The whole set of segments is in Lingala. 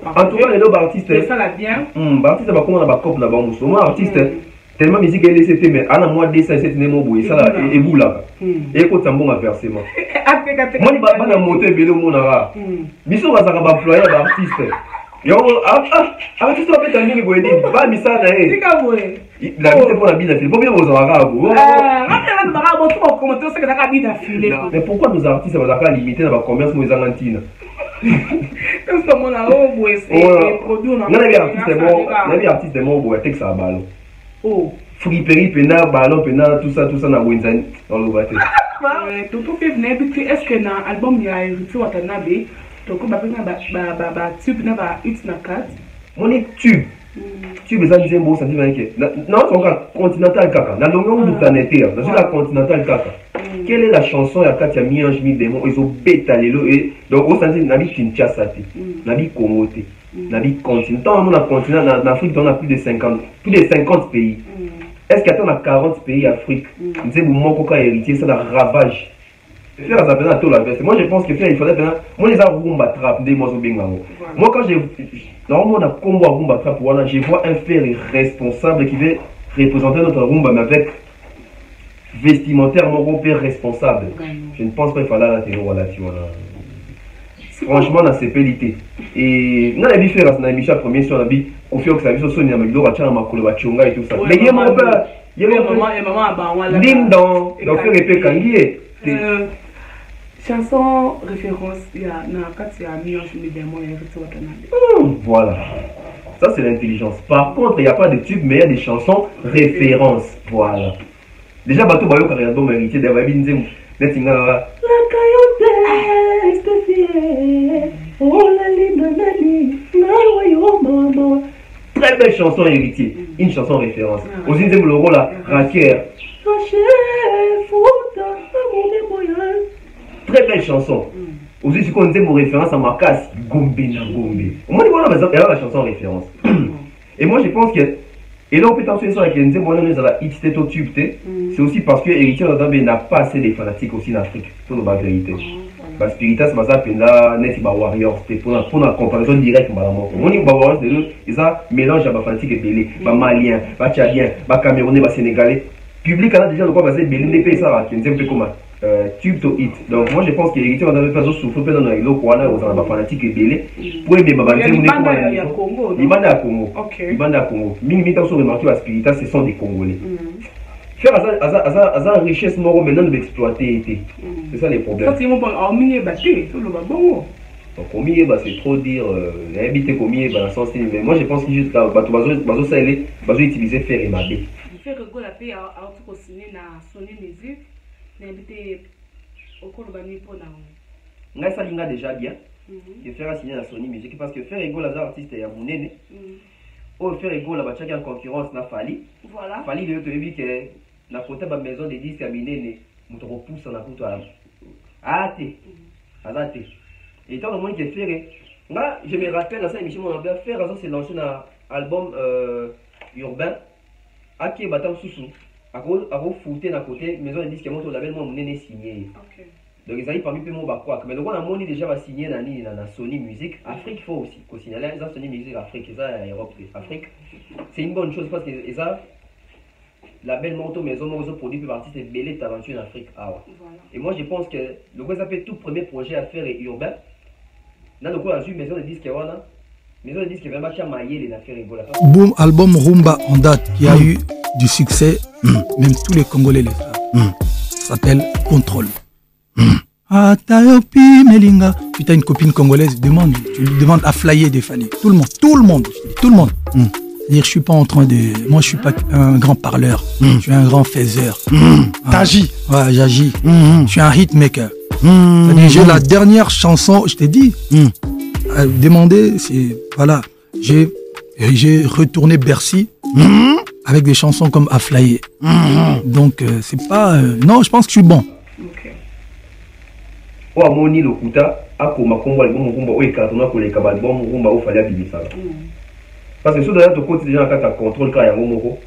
En tout cas, les deux artistes. Ça la bien. Artiste, bah comment on a cop là-bas, moi artiste. Tellement musique elle laissé mais à la mois de ça c'est némo boy ça là et vous là. Et écoute un bon versement. Moi ni ba na moto ebele au monde là. Biso ba ça ba employer ba artiste. Yo artiste va peut-être nini boy ni ba misa na e. Sika boy. La vie c'est pour la vie d'affiler. Faut bien vous avoir go. Rappelez ba ba bon commenter ça que ça vie d'affiler. Mais pourquoi nos artistes va pas limiter dans ba commerce mo Argentine? Comme ça mon là oh boy c'est produit on a. Non les artistes bon boy texte ça ballon. Oh, friperie pena ballon pena tout ça na Wenzani dans le bateau. Toto fait venir est-ce que dans album il y a hérité watanabe toko ba tube na ba hit na carte mon tube ça disait bon ça dit que non on va continental kaka na longo du planète dans la continental kaka quelle est la chanson ya Katia Miange mi démon ils ont bêta lelo et donc au sens na bi Kinshasa te na bi Congo te na bi continent on a continent en Afrique on a plus de 50 pays. Est-ce qu'il y a 40 pays Afrique? Nous disons mon héritier ça la ravage. Faire ça pendant tout la veste. Moi je pense que faire il faudrait pendant moi les rumba trap des moi moi quand j'ai normalement on a combo rumba trap voilà je vois un fer responsable qui veut représenter notre rumba mais avec vestimentaire mon père responsable. Je ne pense pas qu'il fallait la télé relation là. Franchement dans ces pélités et on a vu faire dans l'émission première sur la vie au fait que ça vu sur ma vidéo va ma couleur chonga et tout ça mais il y a mon père il y a maman bah on l'a dim donc faire répéter kangié chanson référence il y a na Katia Miange mi démon hérité watanabe. Voilà ça c'est l'intelligence. Par contre il n'y a pas de tube mais il y a des chansons références. Voilà déjà bateau bayo carrière donc héritier d'avoir binzem netinga la cayote est oh la libre nani na maman. Très belle chanson héritier, une chanson référence. Aussi nous le rôle là, Raquer. Très belle chanson. Aussi si on dit mon référence à ma casse, Gombe na Gombe. Moi voilà la chanson référence. Et moi je pense que et là on peut t'enseigner sur la question moi nous la hit au tube c'est aussi parce que héritier n'a pas assez de fanatiques aussi en Afrique, pour la vérité. Parce que Spiritas Maza Penda net ba warriors c'était pour la comparaison directe maman on dit ba warriors ils a mélange à ba fanatique et belé ba malien ba tchadien ba camerounais ba sénégalais public a déjà le quoi basé belé les pays ça qui est un peu comme tube to hit. Donc moi je pense que héritier va pas souffrir dans le loco là aux ba fanatique et belé pour aimer ba banté on est banda Congo OK banda Congo mingi tant sur remarqué à Spiritas ce sont des Congolais. Faire à richesse moro maintenant d'exploiter. C'est ça les problèmes. Quand ils vont en minier battu, tout le bon. Donc combien c'est trop dire habiter combien dans le sens mais moi je pense que juste bazo ça elle bazo utiliser faire et mabé. Faire que la paix à tout signer na Sony Music, n'habiter au Colobani pour na. Ngai ça linga déjà bien. Que faire signer na Sony Music parce que faire ego les artistes ya munene. Ou faire ego la batcha en concurrence na Fali. Voilà. Fali de te dit que na côté ba maison de disques à minene muto repousse na kuto ala. Ate. Azate. Et tant le monde qui fait là, je me rappelle dans cette émission on a fait raison c'est lancé dans album urbain Aki Batam Sousou. À cause fouter d'un côté maison de disques qui monte au label moi munene signé. OK. Donc ils arrivent parmi peu mon quoi mais le on a moni déjà va signer dans Sony Music Afrique faut aussi qu'on signale ça Sony Music Afrique ça Europe Afrique c'est une bonne chose parce que ça la belle moto maison nos produits plus artistes et belé talentueux en Afrique ah ouais. Voilà. Et moi je pense que le quoi ça fait tout premier projet à faire est urbain dans le quoi la maison de disques voilà maison de disques vraiment qui maillé les affaires rigola. Boom album Rumba en date qui a eu du succès même tous les Congolais les savent. S'appelle Contrôle. Atayopi Melinga. Tu as une copine congolaise, tu lui demandes à flyer des Fanny. Tout le monde. C'est-à-dire, je suis pas en train de. Moi, je suis pas un grand parleur. Je suis un grand faiseur. T'agis. Ouais, j'agis. Je suis un hitmaker. C'est-à-dire, j'ai la dernière chanson, je t'ai dit. Demander, c'est. Voilà. J'ai retourné Bercy avec des chansons comme à flyer. Donc, c'est pas. Non, je pense que je suis bon. Ou amoni lokuta akoma kombo album rumba o ekatona koleka ba album rumba o fallait bilisala parce que ceux derrière to côté déjà quand tu contrôle ka yango moko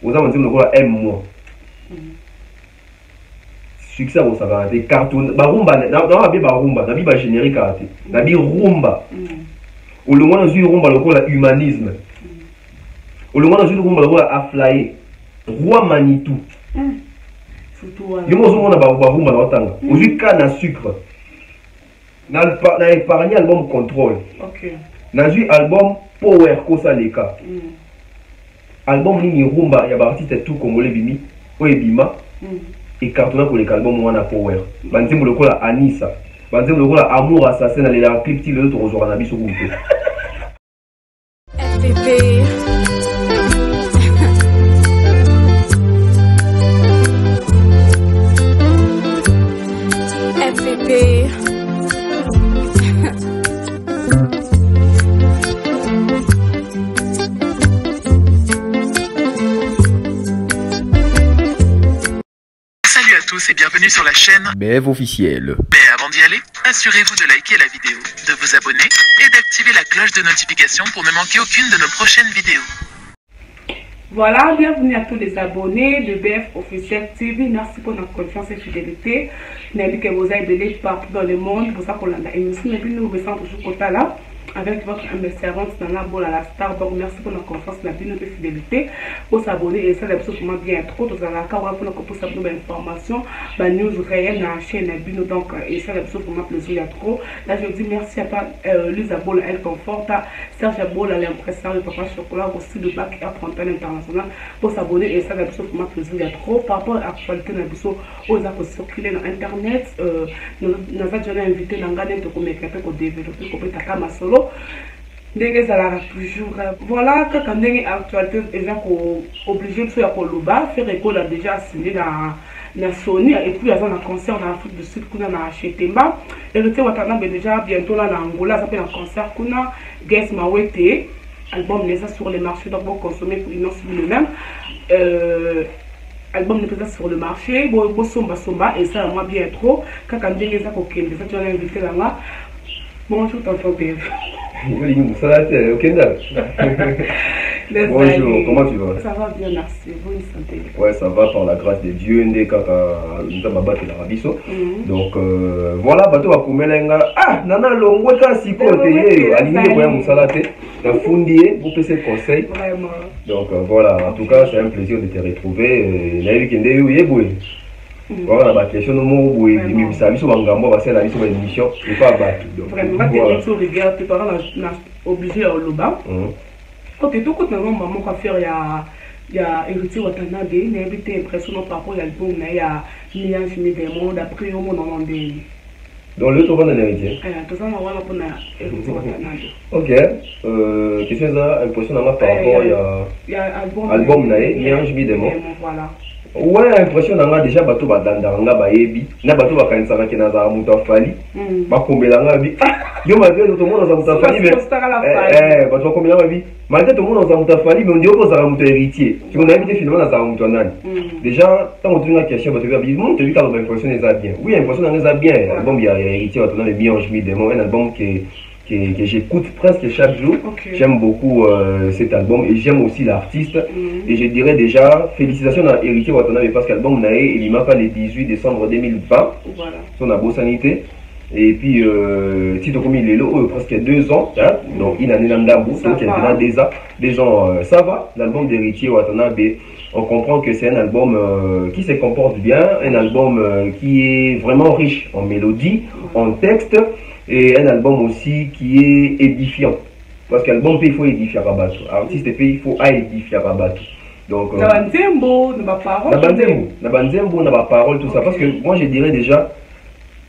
oza manzi moko la M mois succès au ça va des cartons ba rumba na ba rumba na bi ba générique ate na bi rumba au long on a vu rumba lokola humanisme au long on a vu rumba lokola aflaye roi Manitou yo mozo mona ba rumba na otanga ozu kana sucre na épargné album contrôle na vu album power kosa leka album nini rumba ya ba artiste tout congolais bimi o ebima et cartonna pour les albums wana power banzembo lokola Anissa banzembo lokola amour assassin na la clip ti le to ozora na biso groupe FPP Salut à tous et bienvenue sur la chaîne BF officiel. Mais avant d'y aller, assurez-vous de liker la vidéo, de vous abonner et d'activer la cloche de notification pour ne manquer aucune de nos prochaines vidéos. Voilà, bienvenue à tous les abonnés de BF Officiel TV. Merci pour notre confiance et fidélité. N'oubliez que vous avez partout dans le monde. Pour ça qu'on a émission, et puis nous restons toujours côté là. Avec votre humble servante Nana Bol à la star. Donc merci pour notre confiance et notre fidélité. Pour s'abonner et ça absolument bien trop. Vous allez avoir pour s'abonner l'information. La news réelle dans la chaîne Bino. Donc et ça absolument plaisir trop. Là je dis merci à toi Lisa Bol elle conforte. Serge Bol à l'impression de Papa Chocolat aussi de Bac à Frontal International. Pour s'abonner et ça absolument plaisir trop. Par rapport à l'actualité de Bisso aux accords circulés dans internet. Nous avons déjà invité dans Gade pour développer pour Takama Solo. Ndenge zala toujours voilà quand ndenge actualité déjà ko obligé de faire koloba faire école déjà signé na Sony et puis avant un concert dans l'Afrique du Sud kuna na Chetemba et le watana déjà bientôt là na Angola ça fait un concert kuna Guess Mawete album les sur les marchés donc bon consommer pour une le même album n'est pas sur le marché bon somba et ça moi bien trop quand ndenge za ko kende ça tu as invité là. Bonjour, tonton Bev. Bonjour, comment tu vas? Ça va bien, merci. Bonne santé. Ouais, ça va par la grâce de Dieu. Donc voilà, bateau à Kumelenga. Ah, nana longo ka sikote ye. Aligné pour musalate. La fundier, vous pouvez ces conseils. Vraiment. Donc voilà, en tout cas, c'est un plaisir de te retrouver. Na week-end ye boy. Voilà, la question de mon boy, mais ça sur Bangambo, va faire la mission d'émission, il faut abattre. Vraiment, tu sur regarde, tes parents obligé à Loba. Ok, tout côté maman va faire il y a héritier Watanabe, il y a été impressionnant par rapport à l'album, il y a Niage Midemo, d'après au monde en Andé. Donc le tour va dans l'héritier. Tout ça, on va pour héritier Watanabe. Ok, question ça impressionnant par rapport il y a album Niage Midemo. Voilà. Ouais, impression nanga déjà bato badandanga bayebi na bato bakanisaka ke na za mutu afali bakombelanga bi yo malgré tout le monde za mutu afali mais bato bakombelanga bi malgré tout le monde za mutu afali mais on dit ko za mutu héritier tu on a invité finalement na za mutu nani déjà tant on tuna question bato bi mon te bi ka impression eza bien oui impression nanga eza bien album ya héritier bato na le bien je mi démon un album que j'écoute presque chaque jour. J'aime beaucoup cet album et j'aime aussi l'artiste. Et je dirais déjà, félicitations à Héritier Watanabe parce que l'album Naé, il m'a pas le 18 décembre 2020. Voilà. Son abo sanité. Et puis, Tito Komi Lelo, presque 2 ans. Hein? Donc, il a un d'Ambou. Donc, il y a des ans. Ça va, l'album d'Héritier Watanabe. On comprend que c'est un album qui se comporte bien, un album qui est vraiment riche en mélodie, en texte. Et un album aussi qui est édifiant. Parce qu'album, il faut édifier à Rabat. Artiste, il faut édifier à Rabat. Donc, Nabanzembo, n'a pas parole, tout ça. Parce que moi, je dirais déjà,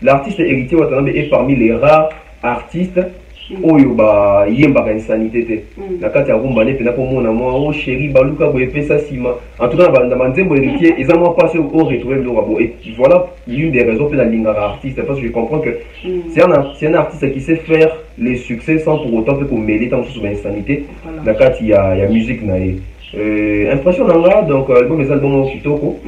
l'artiste Héritier Watanabe est parmi les rares artistes oyo ba yemba ka insanité te na kati ya rumba ne pena ko mona moi oh chéri baluka bo epesa sima en tout cas na banzembo héritier ils ont passé au retrouver le rabo et voilà l'une des raisons pour la linga artiste parce que je comprends que c'est un artiste qui sait faire les succès sans pour autant que mêler tant sur l'insanité na kati ya musique na impression nanga donc album les albums kitoko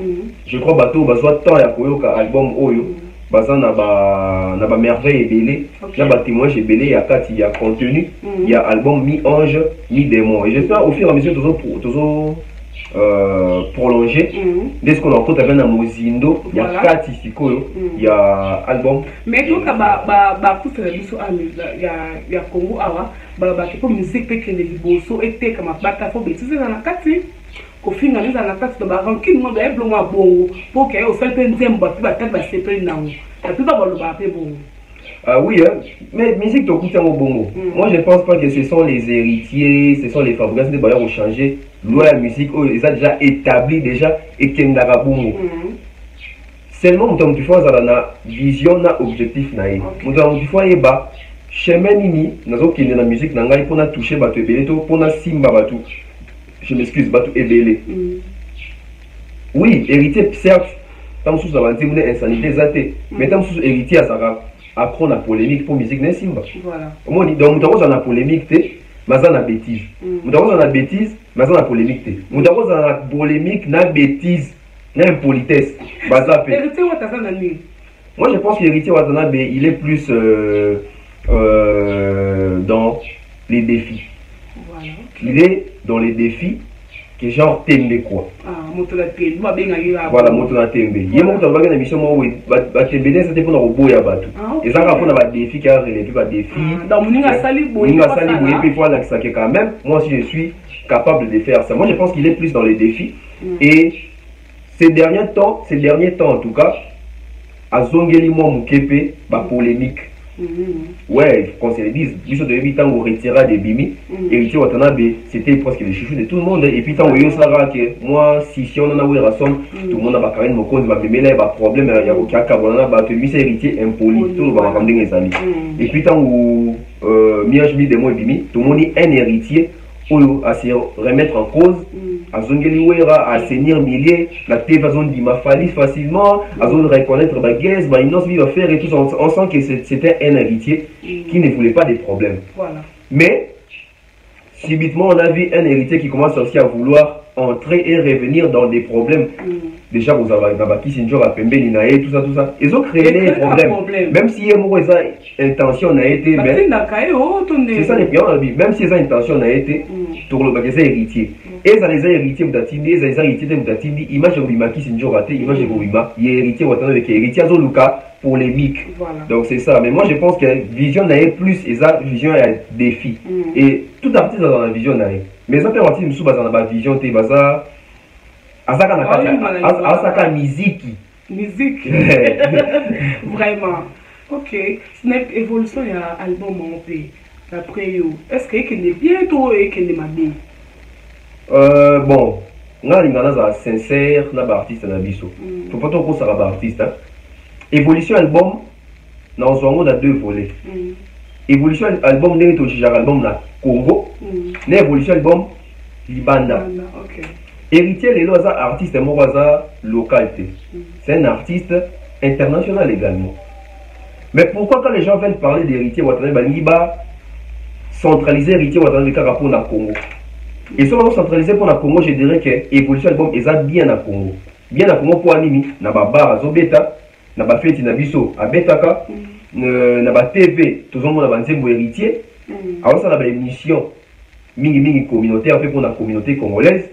je crois bateau bazwa temps ya koyoka album oyo basant na ba merveille belé na ba témoignage belé ya kati ya contenu il y a album mi ange mi démon et j'espère au fur et à mesure prolongé. Dès qu'on a encore un Mozindo, il y a 4 ici, il y a album. Mais tout cas, il y a Congo, il musique qui est liboso et que ma bata faut bêtiser dans la carte. Au final, dans la carte de Barankin, moi, ben, blonde bon, pour qu'il y ait au seul penzem, bah, tu vas peut-être passer plein d'années. La plupart vont le battre bon. Ah oui, hein? Mais musique tu écoutes au bongo. Moi je ne pense pas que ce sont les héritiers, ce sont les fabricants des bailleurs qui ont changé. La musique, ils ont déjà établi déjà et qui est bongo. Seulement, tu fais una vision, na objectif na tu fais ba chemin nini, nazo qui est dans la musique nangai pour na toucher batu ebeleto, pour na simba batu. Je m'excuse, batu ebele. Oui, héritier certes, tant sous avanti mon insanité zaté, mais tant sous héritier à ça après la polémique pour musique n'est simba. Voilà. Moi donc nous avons la polémique té, mais ça na bêtise. Nous avons la bêtise, mais ça na polémique té. Nous avons la polémique na bêtise. L'impolitesse. Moi je pense que l'héritier Watanabe il est plus dans les défis. Voilà. Il est dans les défis que genre tembe quoi. Ah, motola tembe. Voilà, motola tembe. Il y a beaucoup de émission moi tembe c'était pour nous boya batu. Et ça quand on a des défis qui a relevé pas défis. Donc ninga sali boya. Ninga sali boya puis voilà ça que quand même moi si je suis capable de faire ça. Moi je pense qu'il est plus dans les défis et ces derniers temps en tout cas, à Zongeli Moukepe, ma polémique. Ouais, qu'on se le dise, du de 8 ans, on retira des bimi, héritier Watanabe, c'était presque le chouchou de tout le monde. Et puis, tant que ça que moi, si on a eu raison, tout le monde a carrément mon compte, va me mêler, va problème, il y a aucun cas, on a battu, lui, c'est héritier impoli, tout le monde va ramener les amis. Et puis, tant que Mianj mi des mots bimi, tout le monde est un héritier. À se remettre en cause, à Zongeliwera, à assainir milliers, la tévason d'Ima Fali facilement, à reconnaître ma guise, ma innocence va faire et tout ça. On sent que c'était un héritier qui ne voulait pas des problèmes. Voilà. Mais, subitement, on a vu un héritier qui commence aussi à vouloir entrer et revenir dans des problèmes. Déjà, vous avez Nabaki, Sinjora, Pembe, Ninae, tout ça. Ils ont créé des problèmes. Même si intention n'a été. C'est ça les pions, même si les intentions n'a été, pour le magasin héritier. Et ça les a héritiers Moutatindi, les a héritiers de Moutatindi, image de Wimaki, Sinjora, image de Wima, il y a héritier Watanabe avec héritier Zoluka polémique. Donc c'est ça. Mais moi je pense que vision n'a plus, et ça, vision a défi. Et tout artiste dans la vision n'a. Mais ça peut partir de dans la vision, tu vas à Asaka musique. Musique. Vraiment. Ok. Snap évolution, il y a un album en pays. D'après vous, est-ce qu'il est bientôt et qu'il est mal bien? Bon, on a sincère, on a artiste dans biso. Faut pas trop ça va artiste. Évolution album, on a 2 volets. Évolution album, n'est pas un album na Congo. L'évolution album, Libanda. Héritier, les lois artistes localité. C'est un artiste international également. Mais pourquoi quand les gens veulent parler d'héritier Watanabe, centraliser héritier Watanabe pour le Congo? Et si on centraliser pour le Congo, je dirais que l'évolution album est bien à Congo. Bien à Congo pour Animi, na ba bar Zobeta, na ba feti na biso à Betaka, na ba TV, tout le monde a un héritier. Alors ça, on a une émission mingi communautaire fait pour la communauté congolaise.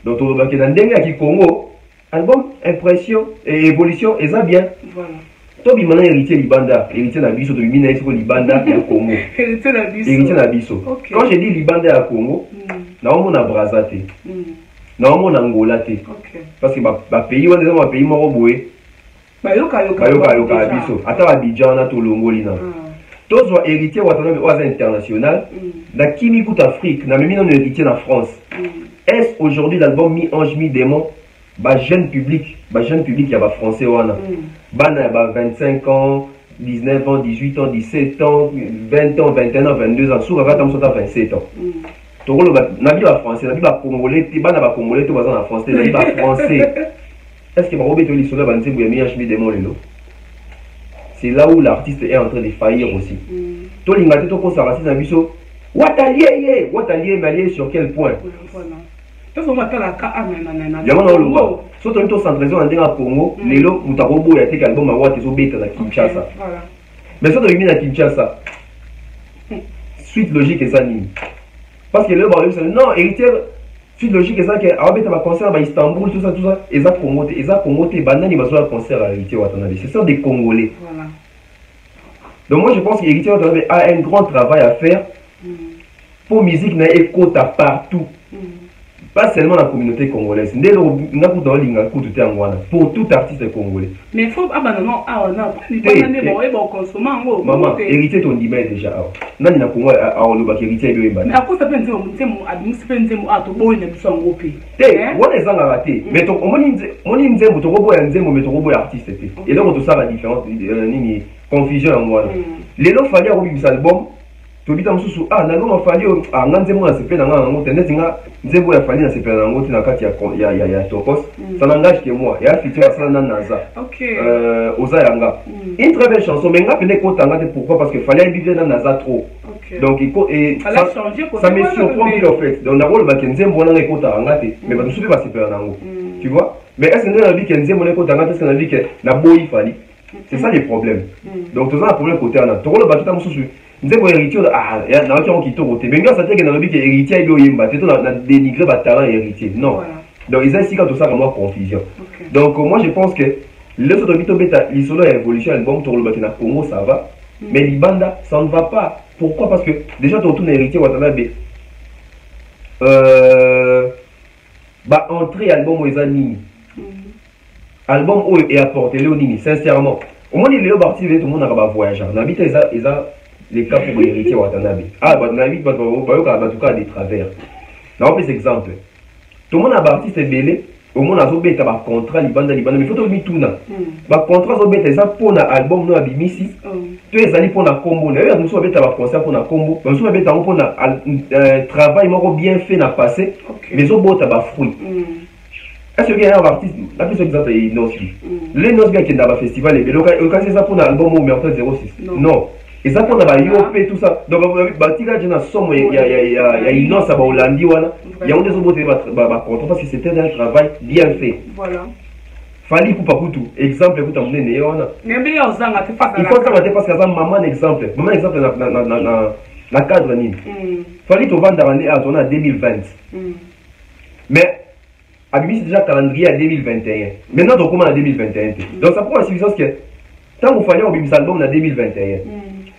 Donc on va dans le Congo, album, impression et évolution, et ça bien. Voilà. Toi, tu as héritier Libanda, héritier Nabiso, tu as Libanda et Congo. Héritier Nabiso. Quand je dis Libanda et Congo, on a Brazate, on a Angola. Parce que le pays, on a un pays moroboué. Yoka Biso. Attends, Abidjan, on a tout le Mongolina. Tous les héritiers Watanabe international, dans Kimi Kout Afrique, dans même héritier en France. Est-ce aujourd'hui l'album Mi Ange Mi Démon, jeune public, il y a français wana. Bana 25 ans, 19 ans, 18 ans, 17 ans, 20 ans, 21 ans, 22 ans, sous la 27 ans. Toro na bi français, na bi congolais, bana ba congolais to bazana français, na bi français. Est-ce que ba robeto li sola banze bu Mi Ange Mi Démon lelo? C'est là où l'artiste est en train de faillir aussi. Tout le monde est en train de dire Watalié, mais sur quel point? Parce qu'on appelle la KA, surtout quand on centralisé en Congo, les lots, nous avons beau être album à Watt et Zobeta à Kinshasa. Mais ça doit être à Kinshasa. Suite logique et ça. Parce que le baril, non, héritier, suite logique eza ke abeta ba concert ba Istanbul tout ça eza Congo te banani bazola concert à Héritier Watanabe, ce sont des Congolais. Voilà. Donc moi je pense qu'Héritier Watanabe a un grand travail à faire pour musique na écoute partout. Pas seulement la communauté congolaise. Pour tout artiste congolais. Mais il faut abandonner. Ah non, maman, héritier ton dimanche déjà. Non, il y a pour moi héritier de mais à quoi ça peut dire mais ton artiste. Et donc tout ça la différence, confusion en moi. Les lots fallait avoir album. Tobita mususu naloma fali nga nzembo na sepela nga ngo tendance nga nzembo ya fali na sepela ngo tina kati ya tokos ça n'engage que moi ya feature ça na naza oza yanga une très belle chanson mais nga pene ko tanga te pourquoi parce que fallait vivre na naza trop donc ça me surprend plus en fait donc na rôle ba nzembo na ko tanga te mais ba tusubi ba sepela nango tu vois mais est-ce que na bi nzembo na ko tanga te na bi que na boyi fali c'est ça le problème donc tout ça un problème côté na to rôle ba tuta mususu nzembo héritier ya na qui kitoko te benga ça que na lobi que héritier ebe oyemba te to na dénigrer ba talent héritier non donc ils ici quand tout ça comme confusion donc moi je pense que le autre bito beta l'isolo évolution album to le na Congo ça va mais libanda ça ne va pas pourquoi parce que déjà to tout na héritier Watanabe ba entrée album eza nini album o et apporter le nini sincèrement au moins les parties tout le monde a voyageur na bita eza les cas pour héritier Watanabe. Watanabe, en tout cas des travers. Là, on fait cet exemple. Tout le monde a artiste belé, au monde a zobé un contrat libanda, mais il faut tout mettre tout là. Le contrat zobé ça pour un album nous abimisi. Tout les allés pour un combo. D'ailleurs, nous sommes un concert pour un combo. Nous sommes un pour un travail bien fait n'a passé, mais au bout t'as fruit. Est-ce qu'il y a un artiste, la plus exemple est Nosby. Les Nosby qui est dans le festival, et le cas c'est ça pour un album au Merton 06. Non. Et ça qu'on a yopé tout ça donc batika jena somme il y a innocence à Hollandi wana il y a des autres content parce que c'était un travail bien fait voilà fali pour pas tout exemple écoute on est wana mais bien ozanga te face il faut ça parce que ça maman exemple na cadre nini fali to vendre année à ton 2020 mais abimi déjà calendrier à 2021 maintenant donc comment en 2021 donc ça prend la suffisance que tant vous fallait au bim album en 2021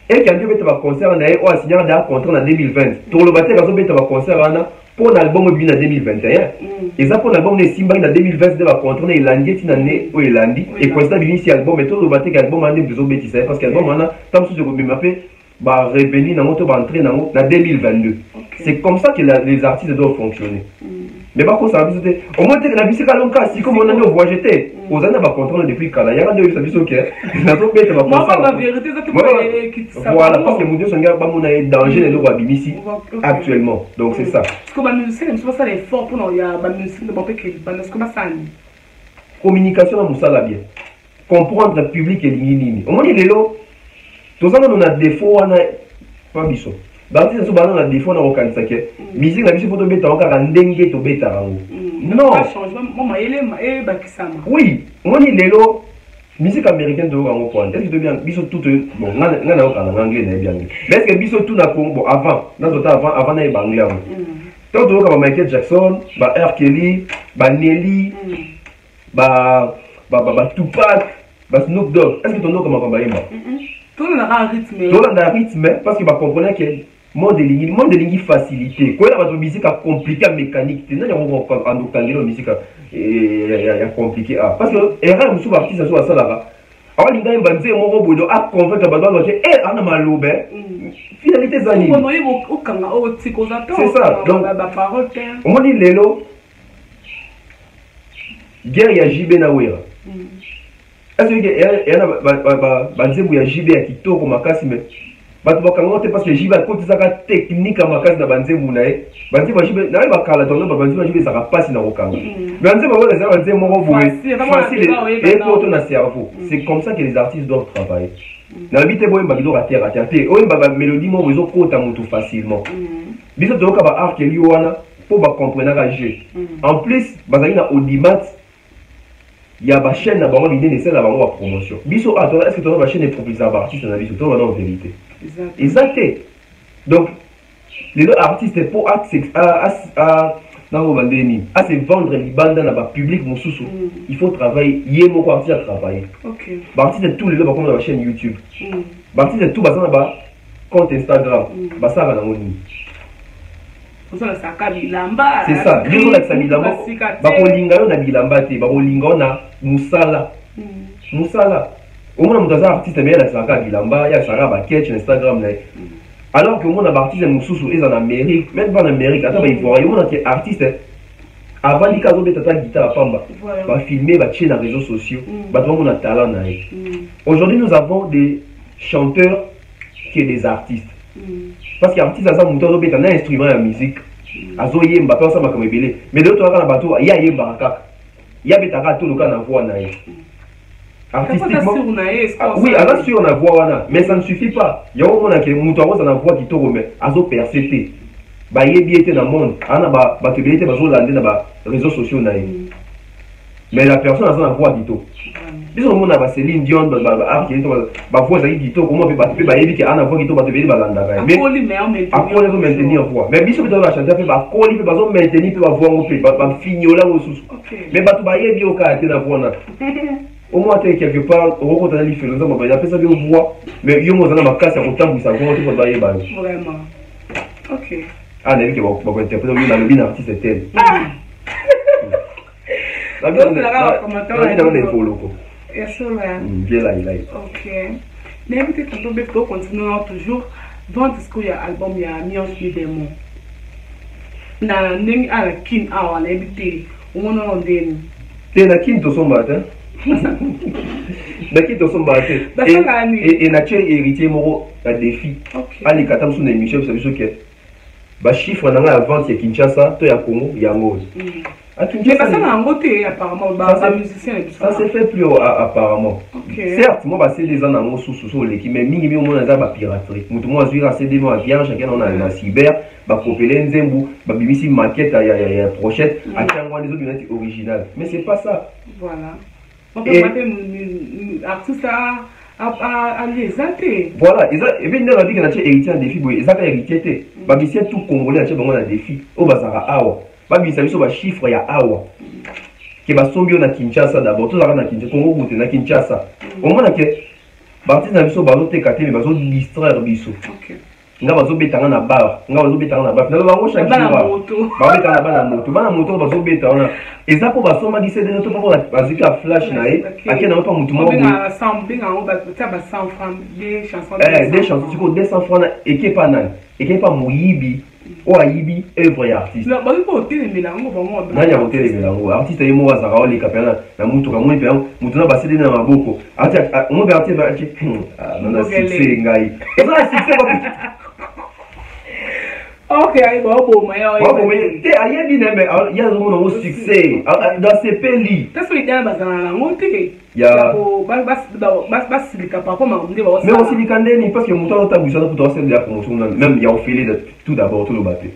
et quand tu veux concert on a signé un contrat en 2020 pour le batteur quand tu veux concert pour l'album en 2021 et ça pour l'album de Simba en 2020 de contrat il a dit année où il a dit et quand ça vient ici album et tout le batteur album en 2020 parce que l'album en tant que je me m'appelle bah revenir dans notre entrée dans 2022 c'est comme ça que les artistes doivent fonctionner mais par contre ça a au moins la musique à long cas si comme on a voyagé aux années va contrôler depuis quand il y a des services ok na to bête va moi la vérité ça voilà parce que mon Dieu son gars pas mon danger les lois ici actuellement donc c'est ça parce que ba musique c'est pas ça l'effort pour il y a ba musique de bomber que ba ce que ça communication à musala bien comprendre le public et l'ini au moins les lots tous ça on a défaut on a pas biso bati ça souvent on a défaut na okanisa ke musique na biso photo beta okaka ndenge to beta rango non maman ele bakisama oui moi ni lelo musique américaine de rango point est-ce que tu bien biso tout bon nga na okana anglais na bien mais est-ce que biso tout na Congo avant na tota avant na anglais donc tu vois Michael Jackson ba R. Kelly ba Nelly ba Tupac ba Snoop Dogg est-ce que tu know comment ba yemba tout le rythme parce que ba comprenait que monde de ligne facilité quoi la musique a compliqué mécanique tu n'as en octangelo musique est compliqué parce que erreur sous artiste sur ça là alors les gars banze mon robot a convaincre ba donc ana malobe finalité zani c'est ça donc la parole on dit lelo guerre ya JB na wera est-ce que yana banze ya JB ya kitoko makasi mais bato bakangote parce que jiba côté ça technique à makasi na banzembu na e banzembu jiba na ba kala tono ba banzembu jiba ça passe na okanga banzembu ba ça banzembu moko boye facile et pour na cerveau c'est comme ça que les artistes doivent travailler na bité boye ba kidoka terre à terre o ba mélodie mo rezo kota mutu facilement biso to ka ba art ke liwana pour ba comprendre ka jeu en plus bazali na audimat il y a ba chaîne na bango l'idée de celle la bango promotion biso attends est-ce que tu as ba chaîne de propulseur ba artiste na biso to en vérité exact donc les deux artistes pour nango bandeni à se vendre libanda na ba public mususu il faut travailler yemo ko artiste à travailler OK ba artiste tout les ba comme na chaîne YouTube ba artiste tout bazana ba compte Instagram ba ça va na ngoni osala saka bilamba c'est ça les gens qui bilamba ba ko linga yo na bilamba te ba ko linga na musala musala au moins mutaza artiste mais la saka bilamba ya saka ba catch Instagram na alors que mon artiste mususu est en Amérique même pas en Amérique attends il faut voir un artiste avant les cas de tata guitare pamba va filmer va tirer dans les réseaux sociaux va trouver mon talent na aujourd'hui nous avons des chanteurs qui sont des artistes parce que artiste ça monte au bête un instrument de musique azo yemba pas ça ma comme belé mais d'autres dans bateau il y a yemba kaka il y a betaka tout le cas na voix na artistiquement oui alors sûr on a voix mais ça ne suffit pas il y a au moins que mutuaro ça na voix qui tourne mais azo persété ba yebi était dans monde ana ba te belité ba zo landé na ba réseaux sociaux na mais la personne a sa voix qui tourne biso mona ba Céline Dion ba art qui ba voix ça qui tourne comment ba yebi que ana voix qui tourne ba te belité ba landa mais après on maintenir voix mais biso peut va chanter ba koli ba zo maintenir ba voix on peut ba fignola au sous mais ba to ba yebi au cas na voix na au moins quelque part on rencontre les philosophes on va appeler ça bien voix mais yo mo za na makasi ya kotambu sa voix tout ba yeba vraiment OK ah n'est-ce que va interpréter le lobby artiste tel la bien on est pour loco bien sûr là bien là OK mais peut-être qu'on peut continuer toujours dans discours ya album ya Miange Mi Démon na ndenge ala kin awa na ebité o mona ndeni te na kin to somba ta Daki to somba te et na tche héritier moko a défi ali katam sous émission ça veut dire que ba chiffre na la vente ya Kinshasa to ya Congo ya ngose à Kinshasa mais ça na ngote apparemment ba musicien ça se fait plus apparemment certes moi ba c'est des ans en sous les qui mais mingi au monde za ba piraterie mutu moi azui ra CD moi bien chacun on a na cyber ba copeler nzembu ba bibisi maquette ya prochette a tiangwa les autres original mais c'est pas ça voilà on peut mettre artiste à les athées. Voilà, et bien dans la vie qu'on a héritier en défi, ils ont héritier bah c'est tout congolais a bon un défi. Au bazara awa, bah bien ça va chiffre ya awa. Qui va sombio na Kinshasa d'abord, tout ça na Kinshasa, Congo boute na Kinshasa. Au moins que parti na biso bazo te katé mais bazo distraire biso. OK. Nga bazo betanga na bar, nga bazo betanga na bar. Na bango chaque jour. Ba betanga na moto bazo betanga. Et ça pour basoma dit c'est de notre pour la flash na e, akena pas mutu mo. Na sampling en ba ça ba 100 francs des chansons. Des chansons tu 200 francs et qui pas nan, et qui pas moyibi. O ayibi œuvre ya artiste. Na ba ko tele melango ba mo. Na ya tele melango. Artiste ye mo azara o le kapela na mutu ka mo pe mutu na basede na maboko. Ati mo be artiste ba ati na na succès ngai. Et ça succès ba OK, bon, mais t'es ailleurs bien mais il y a un succès dans ces pays. Qu'est-ce que tu as bazana la montée? Il y a bas silika par contre mais aussi les candés parce que mon temps ta bouche pour toi c'est de la promotion même il y a offert tout d'abord tout le bateau.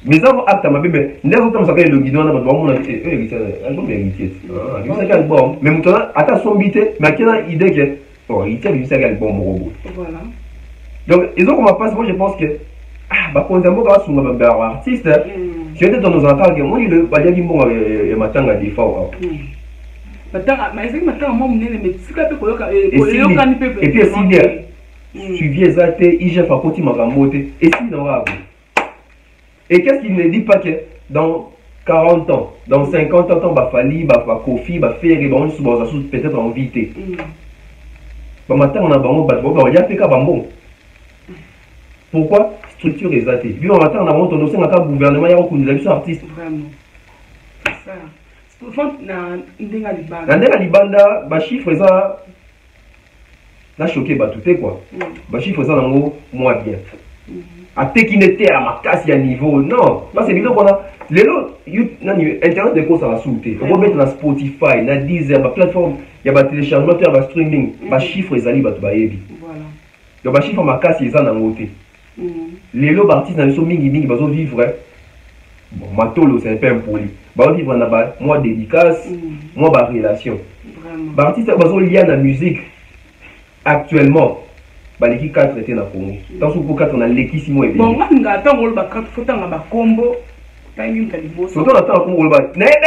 Mais ça acte ma bébé, les autres ça le guidon na ba mon album héritier. Ah, il ça album mais mon temps ata sombité mais quelle idée que oh, il tient ça album robot. Voilà. Donc ils ont comment passe moi je pense que bah quand on va sur un artiste si on est dans nos ententes que moi le ba yaki mbonga e matanga di fa matanga mais c'est matanga moi munene mais sika pe koyoka koyoka ni pepe et puis si suivi ezate ije fa koti makambo te et si non va et qu'est-ce qu'il ne dit pas que dans 40 ans dans 50 ans ba fali ba kofi ba faire et bon peut-être en vité ba matanga na bango ba ya pe ka bambon pourquoi structure exatée. Puis on attend on a aussi un gouvernement il y a beaucoup de artistes. Vraiment. C'est ça. C'est pour na ndenga libanda. Na ndenga libanda ba chiffre ça na choqué ba tout quoi. Ba chiffre ça nango moi bien. A tekinete à ma casse ya niveau. Non, parce que vidéo qu'on a les lots internet de quoi ça va sauter. On va mettre na Spotify, na Deezer, ba plateforme, il y a ba téléchargement, ba streaming, ba chiffre ça li ba to ba yebi. Voilà. Donc ba chiffre ma casse ça nango te. Les lots artistes dans mingi bazo vivre bon matolo c'est un peu impoli bazo vivre na ba moi dédicace moi ba relation vraiment ba artiste bazo lié à la musique actuellement ba l'équipe 4 était na Congo dans ce 4 on a l'équipe simo et bon nga attend ba 4 faut tanga ba combo Surtout on attend qu'on le bat. N'est-ce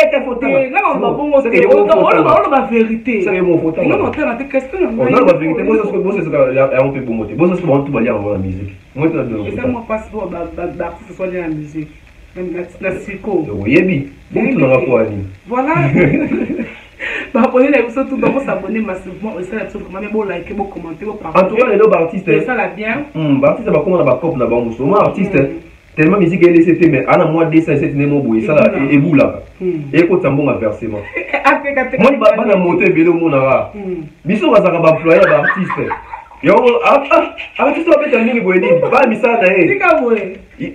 pas la vérité. C'est bon, faut non, non, t'as question. Non, la vérité, moi, c'est un peu bon moté. Moi, c'est bon, tout va dire en musique. Moi, c'est ça, moi, pas si bon, ce soit dans la musique. Même la psycho. Oui, bien. Bon, tout dans la foi. Voilà. Bah, pour les gens tout d'abord s'abonner massivement et ça la truc comment bon liker bon commenter bon partager. En tout cas les deux artistes ça la bien. Artiste va comment on va cop na ba muso. Moi artiste tellement musique elle c'était mais ana moi dessin c'est nemo boy ça là et vous là. Et ko tambo ma versement. Moi ba na moto ebele mo na ra. Biso ba za ba employer ba artiste. Yo artiste va mettre en ligne boy ni ba mi ça na e.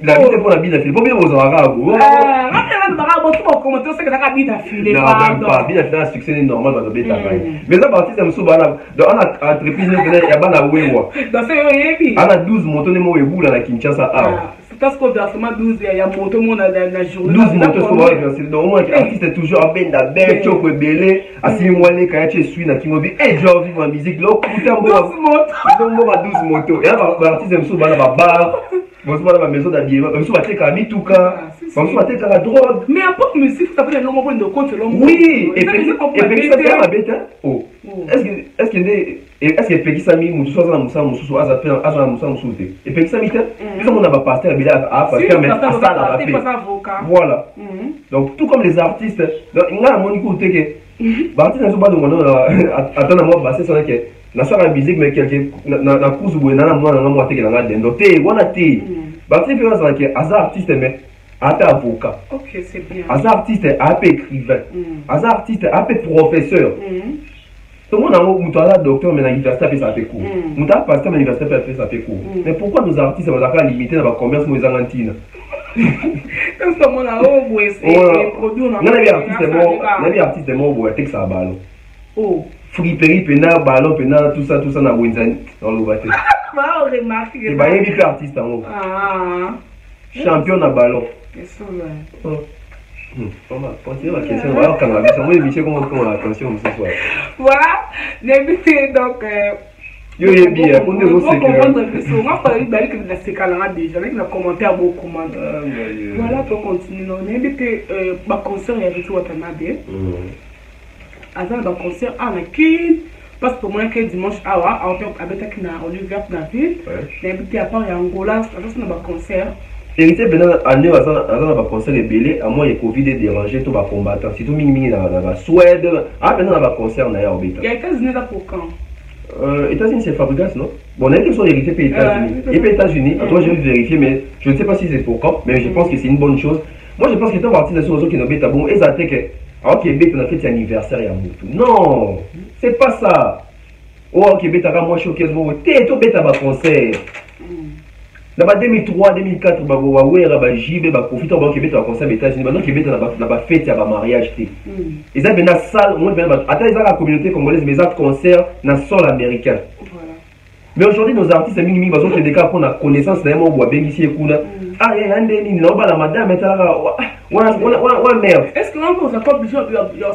La vie c'est pour la vie d'affilée. Pour bien vous en arabe. Commenter c'est que ça a bien d'affilée. Non, même pas. Bien d'affilée, un succès normal dans le bêta. Mais ça, artiste, je me souviens, dans une entreprise, il y a pas de wewa. Dans ce il y a 12 motos, les mots et boule à la Kinshasa. C'est parce qu'on a seulement 12, il y a moto dans la journée. 12 motos, c'est vrai. C'est normal. L'artiste est toujours à ben d'abel, choco belé, assis moi les quand tu suis na Kimobi. Et je vis ma musique. Là, putain, bon. 12 motos. Et là, l'artiste, je me souviens, dans la bar. Bon, c'est la maison d'habillement. Je me souviens, c'est qu'à tout cas. Je me souviens, c'est qu'à la drogue. Mais à part musique, ça fait un long moment de compte. Oui, et puis ça fait la bête. Oh. Est-ce que Peggy Sami, ou soit à Moussa, ou à Moussa, Moussa, et Peggy Sami, on a pas pasteur, mais à pasteur, mais à ça, la paix. Voilà. Donc, tout comme les artistes, il y a un monde qui dit que l'artiste n'a pas de monde attendre à moi, passer sur laquelle. Na sala musique mais quelqu'un na course ou na moi te na donc te wana te ba te faire ça que as artiste mais as avocat. OK, c'est bien. As artiste as écrivain. As artiste as professeur. Tout le monde a un docteur mais na université fait ça fait cours. Muta pasteur mais université fait ça fait cours. Mais pourquoi nos artistes vont pas limiter dans la commerce aux Argentines? Comme ça mon a au c'est produit on a. Les artistes mort boy tek ça ballon. Oh friperie pena ballon pena tout ça na Winzan dans le bateau. Bah on remarque. Et bah il est artiste en haut. Champion à ballon. C'est ça. On va continuer la question. Alors quand on va moi Michel comment attention ce soir. Voilà, débutez donc yo bien pour nous c'est que moi pas il bari que la sécala déjà avec le commentaire beaucoup voilà pour continuer on invité ba concert ya Ritu Watanabe. Avant le concert à la Kin, parce que moi, que dimanche, avec na Olivier David, l'invité à part Angola, ça c'est un concert. Hérité pendant année, avant le concert est belé, à moi, il y a Covid est dérangé, tout va combattre. Si tout mini dans la Suède, pendant le concert, il y a Orbita. Il y a États-Unis là pour quand États-Unis, c'est Fabregas, non? Bon, on a question hérité pour États-Unis. Et pour États-Unis, toi, je vais vérifier, mais je ne sais pas si c'est pour quand, mais je pense que c'est une bonne chose. Moi, je pense que tant l'artisation qui n'a pas bon, et ça fait que. Alors Québec on a fait un anniversaire et tout. Non, c'est pas ça. Oh Québec t'as moi choqué moi t'es tout bête à concert. Dans 2003 2004 bah ouais bah JB bah profiter au Québec à concert États-Unis maintenant Québec n'a pas fête à mariage té. Et ça ben la salle moi ben attends ils ont la communauté congolaise mais ça concert dans sol américain. Mais aujourd'hui, nos artistes, ils ont fait des cas pour la connaissance d'un mot ou à bénéficier kuna. Ah, il y a un déni, non, la madame est là. Ouais, merde. Est-ce que l'on peut encore obligé de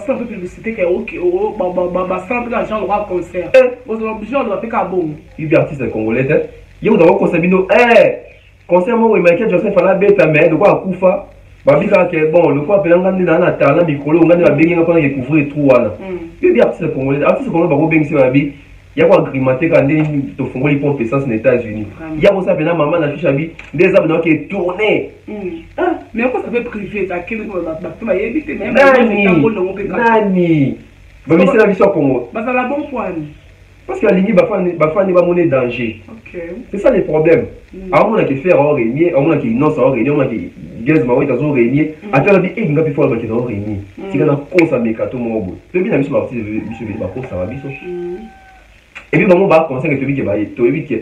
faire publicité que ok, bah, ça, l'argent doit concert. Vous êtes obligé de faire un bon. Il y a des artistes congolais, il y a un concert, concert, moi, Michael Joseph, à la bête, mais de quoi, Koufa. Babika que bon, le quoi appelant dans la talent micro, on a bien qu'on a couvrir tout là. Il y a des artistes congolais, artistes congolais, bah, bien sûr, il y a quoi agrémenté quand on fait les pompes essence aux États-Unis. Il y a aussi un maman dans fiche habit des abonnés qui est tourné. Mais pourquoi ça fait privé ça qui va éviter même Nani. Bah mais c'est la vision Congo. Bah ça la bonne point. Parce que la ligne bafani va monnaie danger. C'est ça le problème. À mon qui faire hors régnier, à mon qui non ça hors régnier, à qui gaz ma ouais dans son régnier, à telle vie et ngapi faut qui dans régnier. C'est quand on cause à mécato mon bout. Le bien ami sur partie monsieur va cause ça va biso. Et puis maman va conseiller que tu dis que tu évites que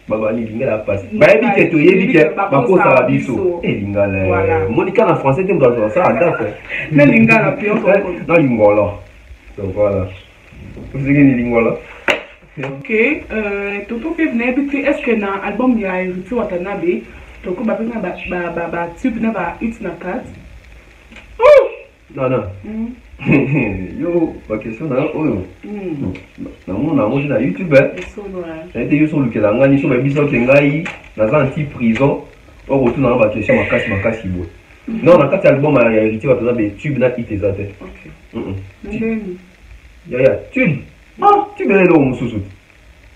baba ni linga la passe. Bah évites que tu évites que ba cause ça va biso. Et linga là. Monica en français tu dois ça à date. Mais linga la pion. Non linga là. Donc voilà. Vous savez ni linga là. Ok, Toto fait venir habiter. Est-ce que dans l'album il y a Ritu Watanabe, Toto va venir tube na ba hit na carte. Non non. Yo, ma question na oyo. Na moi na YouTube. Na été yo sur lequel ngani sur biso ke ngai na za anti prison. Au retour na ba question makasi bo. Non, dans cet album, il y a hérité, on a des tubes, il y a hit et zate. Ok. Il y a tube. Ah, tube est là où sous.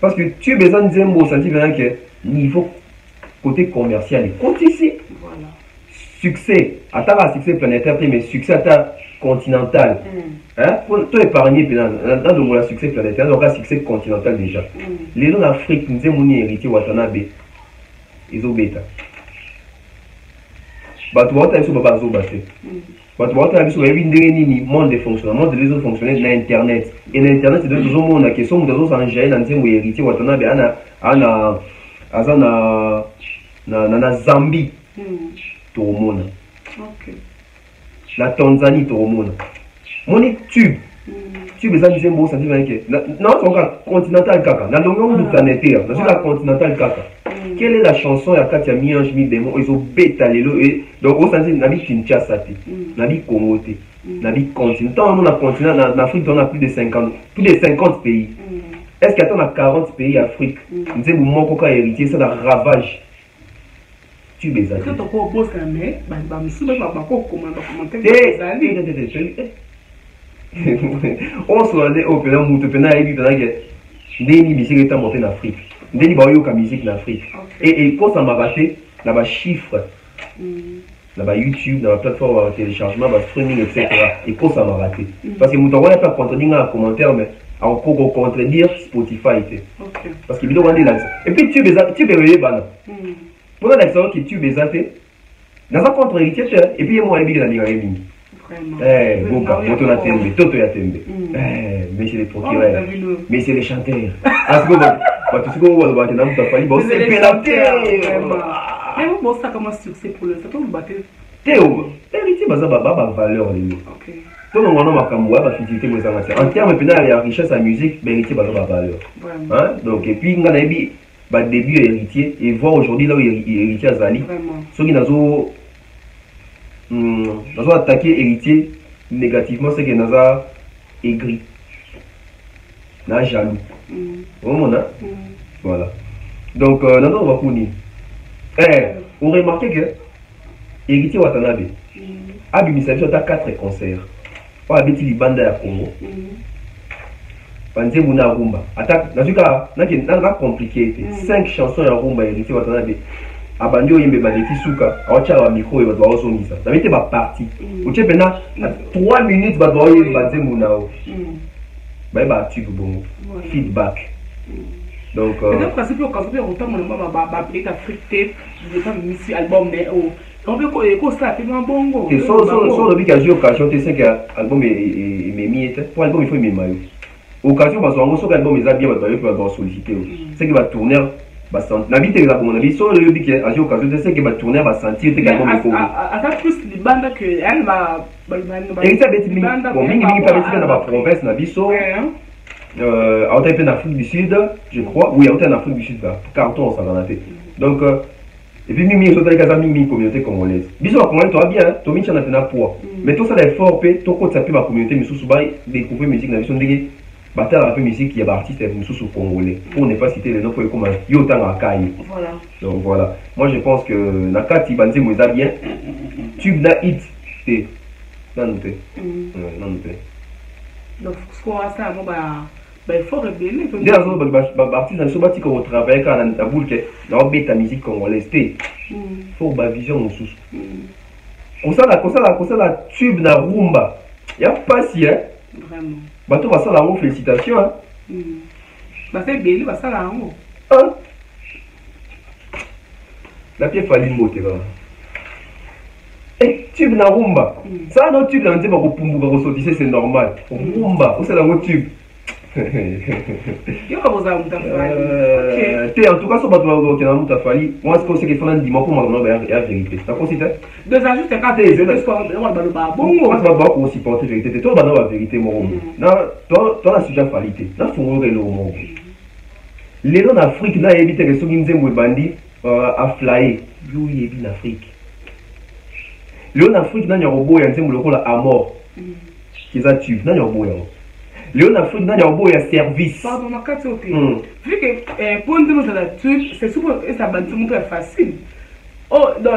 Parce que tube est un zembo, ça dit bien que niveau côté commercial, côté ici. Voilà. Succès, à ta succès planétaire, mais succès à ta continental. Hein? Pour toi épargner, dans le succès planétaire, donc un succès continental déjà. Les gens d'Afrique, nous avons hérité Watanabe. Ils ont bêta. Bah, tu vois, tu as vu sur Babazo Baté. Bah, tu vois, tu as vu sur le monde de fonctionnement, de réseaux fonctionnels dans Internet. Et l'Internet, c'est de tout le monde qui sont dans un engin, dans un héritier Watanabe, na Zambie. Tout le monde. La Tanzanie, tout le monde. Mon tube. Tube, ça dit bon, ça dit bien que. Non, c'est encore continental caca. Dans le monde du planétaire, dans la continental caca. Quelle est la chanson à Katia Miange mi démon? Ils ont bétalé le. Donc, au sens nabi Kinshasa, nabi Congo, nabi continent. Tant on a continent, en Afrique, on a plus de 50 pays. Est-ce qu'il y a 40 pays Afrique? Nous avons mon coca héritier, ça a ravage. Tu les as. Quand on pose la main, on se rendait au pénal, moutou pénal, et puis pénal, Ndeni musique est montée en Afrique. Ndeni bayoka musique en Afrique. Et quand ça m'a battu, là-bas chiffre, là-bas YouTube, dans la plateforme de téléchargement, bah streaming, etc. Et quand ça m'a battu. Parce que mouton, on n'a pas contredit un commentaire, mais encore contredire Spotify. Parce que vidéo on est là. Et puis tu es réveillé, bana. Pendant l'exemple que tu es bézaté, dans un contre-héritier, et puis moi, je vais dire, eh, Boka, Moto na tembe, Toto ya tembe. Eh, messieurs les procureurs, messieurs les chanteurs. Ah, c'est quoi, tu sais quoi, on va te dire, c'est pénaté. Mais vous pensez comment succès pour le ça, vous battez. Théo, héritier, bah, ça va valeur. Tout le monde a une facilité. En termes de la richesse à musique, l'héritier va avoir valeur. Donc, et puis, on a dit, début héritier, et voir aujourd'hui là où héritier a Zali. Ceux qui n'ont attaqué héritier négativement, c'est que nous avons aigri, nous avons jaloux. Voilà. Donc, nous avons connu. On remarque que héritier Watanabe a mis 4 concerts. On a mis les bandes à Congo. Panze Mouna Rumba. Attaque, dans compliqué. 5 chansons à Rumba héritier Watanabe. Abandio yembe baleti suka awacha wa micro et badwa osonisa na mite ba parti uche pena 3 minutes badwa yembe badze munao ba tu bon feedback donc peut-être parce que quand on entend mon ba plate afrique je pas mis album mais on veut ko ça fait un bongo et so le big a joué occasion te c'est que album est miette pour album il faut aimer mayo occasion parce qu'on so album les a bien badwa solliciter c'est que va tourner bastante. La vie est là pour mon avis. Sur le but qui a eu occasion de ce que va tourner, va sentir que quelqu'un me connaît. À ça plus les bandes que elle va. Et ça bête bon, mingi pas bête dans la province, na biso. En Afrique du Sud, je crois. Oui, en Afrique du Sud, carton ça dans la tête. Donc et puis mimi les autres les gars mimi communauté congolaise. Biso la congolaise toi bien, toi michi na fait na poids. Mais tout ça l'effort pe, toi quand ça peut ma communauté mais sous bail découvrir musique na biso ndenge. Bataille avec musique qui est artiste et sous congolais. Pour ne pas citer les noms pour comment Yotan Akai. Voilà. Donc voilà. Moi je pense que Nakati Banzi Moza bien. Tube na hit. Non non. Donc ce qu'on a ça il faut révéler. Des artistes dans ce bâti qu'on travaille quand on a boule que dans bête musique congolaise. Faut ba vision sous. Comme ça la tube na rumba. Il y a pas si hein. Vraiment. Bateau va ça là félicitations hein. Bah c'est bien, va ça là haut. Hein? La pièce fallait monter là. Eh, tube na rumba. Ça non tube là on dit pas pour pouvoir ressortir c'est normal. Rumba, c'est la tube. Yo va vous avoir en tout cas, ça va vous avoir un fali. Moi, ce que c'est qu'il faut un dimanche pour moi, c'est la vérité. T'as considéré? Deux ans juste quand t'es bon, ça va pas pour supporter la vérité. Toi, la vérité, mon toi, la sujet falité. Là, faut ouvrir le monde. Les gens en Afrique, là, ils habitent les sous qui nous bandit à flyer. Yo, ils habitent en Afrique. Les gens en Afrique, il y a un robot, il y a un robot à mort. Qui est à tube, il y a un robot. Léon Afrique, il y a un beau service. Pardon, ma carte ok. Vu que pour nous dans la tube, c'est souvent ça va être facile. Oh, donc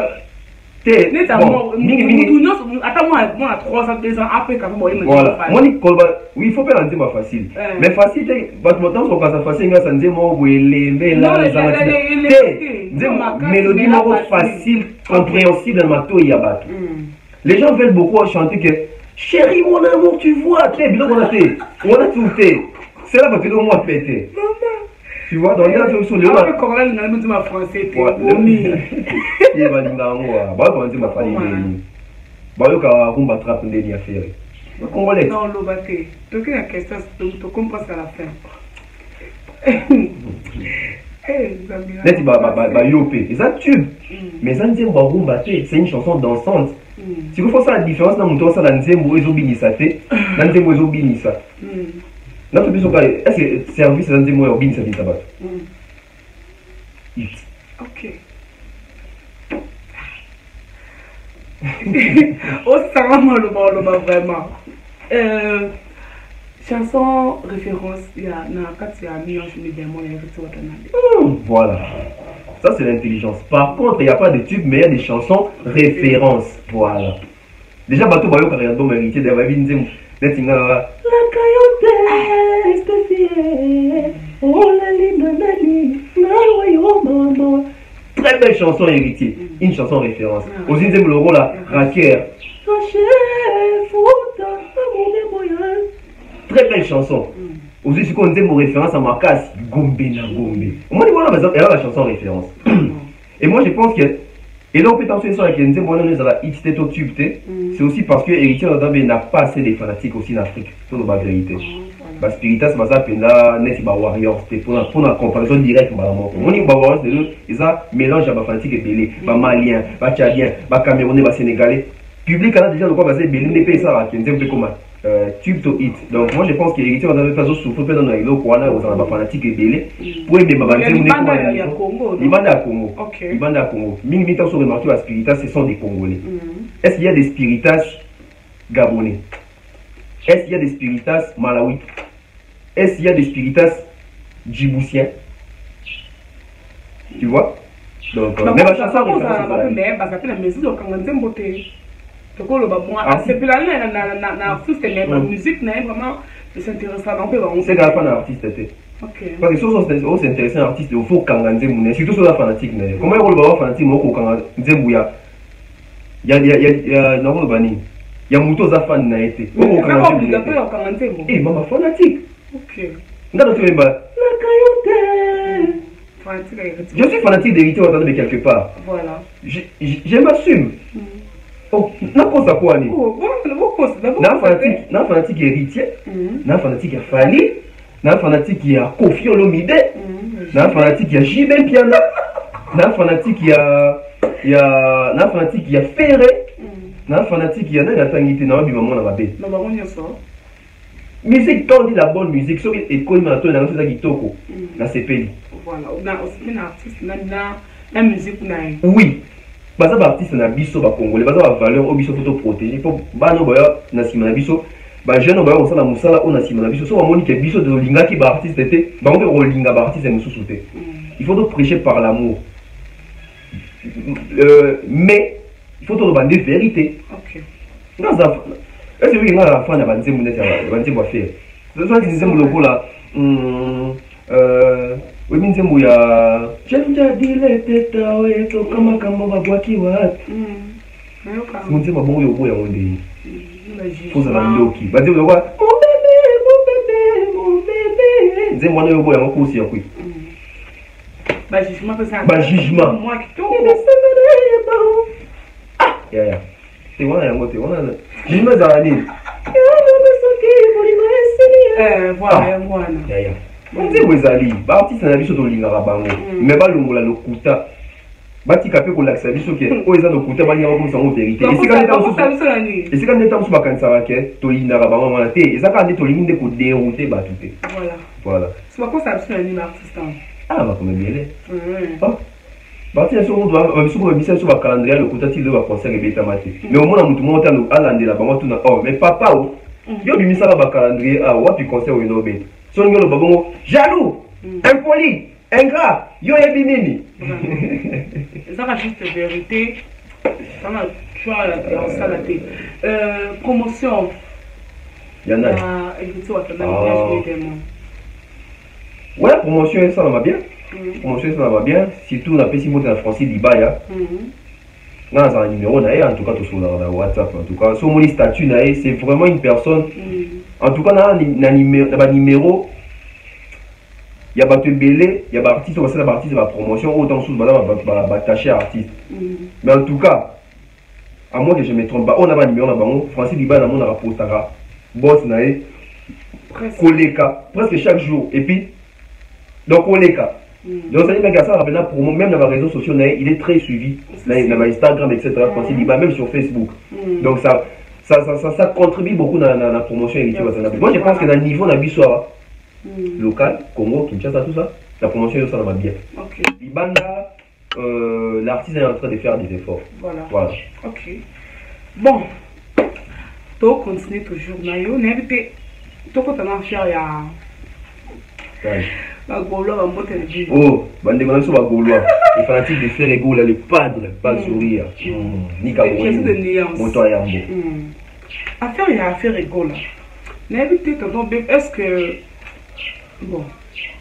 Attends, moi, à 3 ans, 2 ans après, quand même, voilà. Moi, oui, il faut pas en dire facile. Mais facile, votre temps, sur ça facile, ça dit, moi, vous l'avez là, mélodie, facile, compréhensible, dans ma tour, il y a les gens veulent beaucoup chanter que chérie, mon amour, tu vois, t'es bien, on a tout fait. C'est là parce que moi, pété. Tu vois, dans les sur le là. Comment là, on dit ma français, t'es il va dire, bah, on dit ma famille. Bah, il y a un battrape de affaire. Congolais. Non, l'obaté. Donc, il y a une question, tu comprends à la fin. Net bah yopé, et ça tube. Mais ça dit c'est une chanson dansante. Si vous faites ça la différence dans mon temps ça dans Nzembo et Zobinisa té, dans Nzembo et Zobinisa. Dans tout besoin est-ce que service dans Nzembo et Zobinisa dit tabac. OK. Oh ça va vraiment. Chanson référence, il y a voilà. Ça c'est l'intelligence. Par contre, il n'y a pas de tube, mais il y a des chansons références. Voilà. Déjà, Bato Bayo Kariando mérité d'avoir vu une la caillotte, oh la libre, très belle chanson héritier. Une chanson référence. Aux Inzem le rôle là, Raker. Très belle chanson. Aussi, si on dit mon référence à ma casse, Gombe na Gombe. Moi, voilà, elle a la chanson référence. Et moi, je pense que. Et là, on peut t'enseigner sur la Kenzie, moi, on a X au tube. C'est aussi parce que Héritier n'a pas assez de fanatiques aussi en Afrique. C'est la vérité. Bah, Spiritas, bah, ça, là, net, bah, Warriors. C'était pour la comparaison directe, bah, on dit, bah, Warriors, ils ont mélange à fanatiques et belé, bah, Maliens, bah, Tchadiens, bah, Camerounais, bah, Sénégalais. Public, on a déjà le quoi, bah, c'est belé, n'est pas ça, là, Kenzie, on comment. Tube to hit. Donc moi je pense que l'héritier va avoir pas souffrir pendant dans le Rwanda aux fanatiques et belé pour aimer ma bande il bande à Congo. Il bande à Congo. Mingi tant sur remarqué à Spiritas ce sont des Congolais. Est-ce qu'il y a des Spiritas gabonais? Est-ce qu'il y a des Spiritas malawites? Est-ce qu'il y a des Spiritas djiboutiens? Tu vois? Donc mais la chanson mais ça s'appelle la musique donc on aime beauté. C'est plus la artiste, mais la musique n'est vraiment s'intéressant. C'est la fin d'artiste. Parce que si on s'intéresse à un artiste, il faut qu'on ait surtout sur la fanatique. Comment il y a un fanatique, il y a Mouto Zafan n'a été. Eh, maman fanatique. Je suis fanatique d'héritier mais quelque part. Voilà. Je m'assume. Oh, n'importe quoi. N'a fanatique héritier, n'a fanatique à Fali, n'a fanatique à Kofi Olomide, n'a fanatique à Jibel Piana, n'a fanatique à Ferré, n'a fanatique à Natangité, n'a pas de maman dans la baie. Musique, quand on dit la bonne musique, sur l'école, on a tout ça qui toko, la CPI. Voilà, on a aussi un artiste, la musique. Oui. Baza ba artiste na biso ba congolais baza ba valeur o biso photo protéger pour bano boya na sima na biso ba jeune boya osala musala o na sima na biso so amoni ke biso de linga ki ba artiste était ba on peut linga ba artiste mususu te. Il faut donc prêcher par l'amour. Mais il faut donc demander vérité. OK. Non ça est-ce que oui na fa na banze mu neta banze bo faire. Ça ça disait mon logo là oui, mais j'aime dire les têtes, comme va boire qui va. Mon Dieu, ma bonne yo boya onde. Faut ça la loki. Bah dire quoi? Mon bébé. Dis moi yo boya encore aussi quoi. Bah jugement que ça. Bah jugement. Moi qui to. Ah, ya. C'est moi yango te. On a jugement za ali. Voilà. Ya. On dit où ezali, ba artiste na biso to lingaka bango, mais ba longola lokuta. Ba tika pe ko laksa biso ke o eza lokuta ba nyama comme ça en vérité. Et c'est quand neta musu ba kansaka ke to lingaka bango wana te, eza quand to linginde ko dérouter ba tout. Voilà. C'est pas quoi ça biso na artiste. Ah ba comme bien. Oh. Ba tia so doit biso ko bisa so ba calendrier lokuta ti le ba concert e beta mate. Mais au moins mutu mo ta no alandela bango tuna oh mais papa o. Yo bimisa ba calendrier ah wapi concert o no beta. Son le babongo jaloux, impoli, ingrat, yo et binini. Ça va juste vérité. tu vois ça la télé. Promotion. Il y en a. Ouais, promotion, ça va bien. Promotion, ça va bien. Surtout, on a fait si monter en Francis Dibaya. Dans un numéro, en tout cas, tout sur WhatsApp. En tout cas, sur mon statut, c'est vraiment une personne. En tout cas, dans un numéro, il y a des belé, il y a des artistes, on va faire de la promotion, autant sous attaché à artiste. Mais en tout cas, à moins que je me trompe pas, on a un numéro là-bas, Francis Dibaya, on a un postara. Boss nae koleka presque chaque jour et puis donc koleka donc ça veut dire que ça rappelle pour même dans les réseaux sociaux il est très suivi dans Instagram etc même sur Facebook donc ça contribue beaucoup dans la promotion moi je pense que dans le niveau de la local Congo Kinshasa tout ça la promotion ça va bien Libanda l'artiste est en train de faire des efforts voilà. Ok bon to continue toujours na yo n'invité to ko tana faire ya ba golo ba mbote ndi oh bande ko so ba golo les fanatiques de faire égaux le padre pas sourire ni ka moto ya mbo affaire égaux là n'invité tonton B est-ce que bon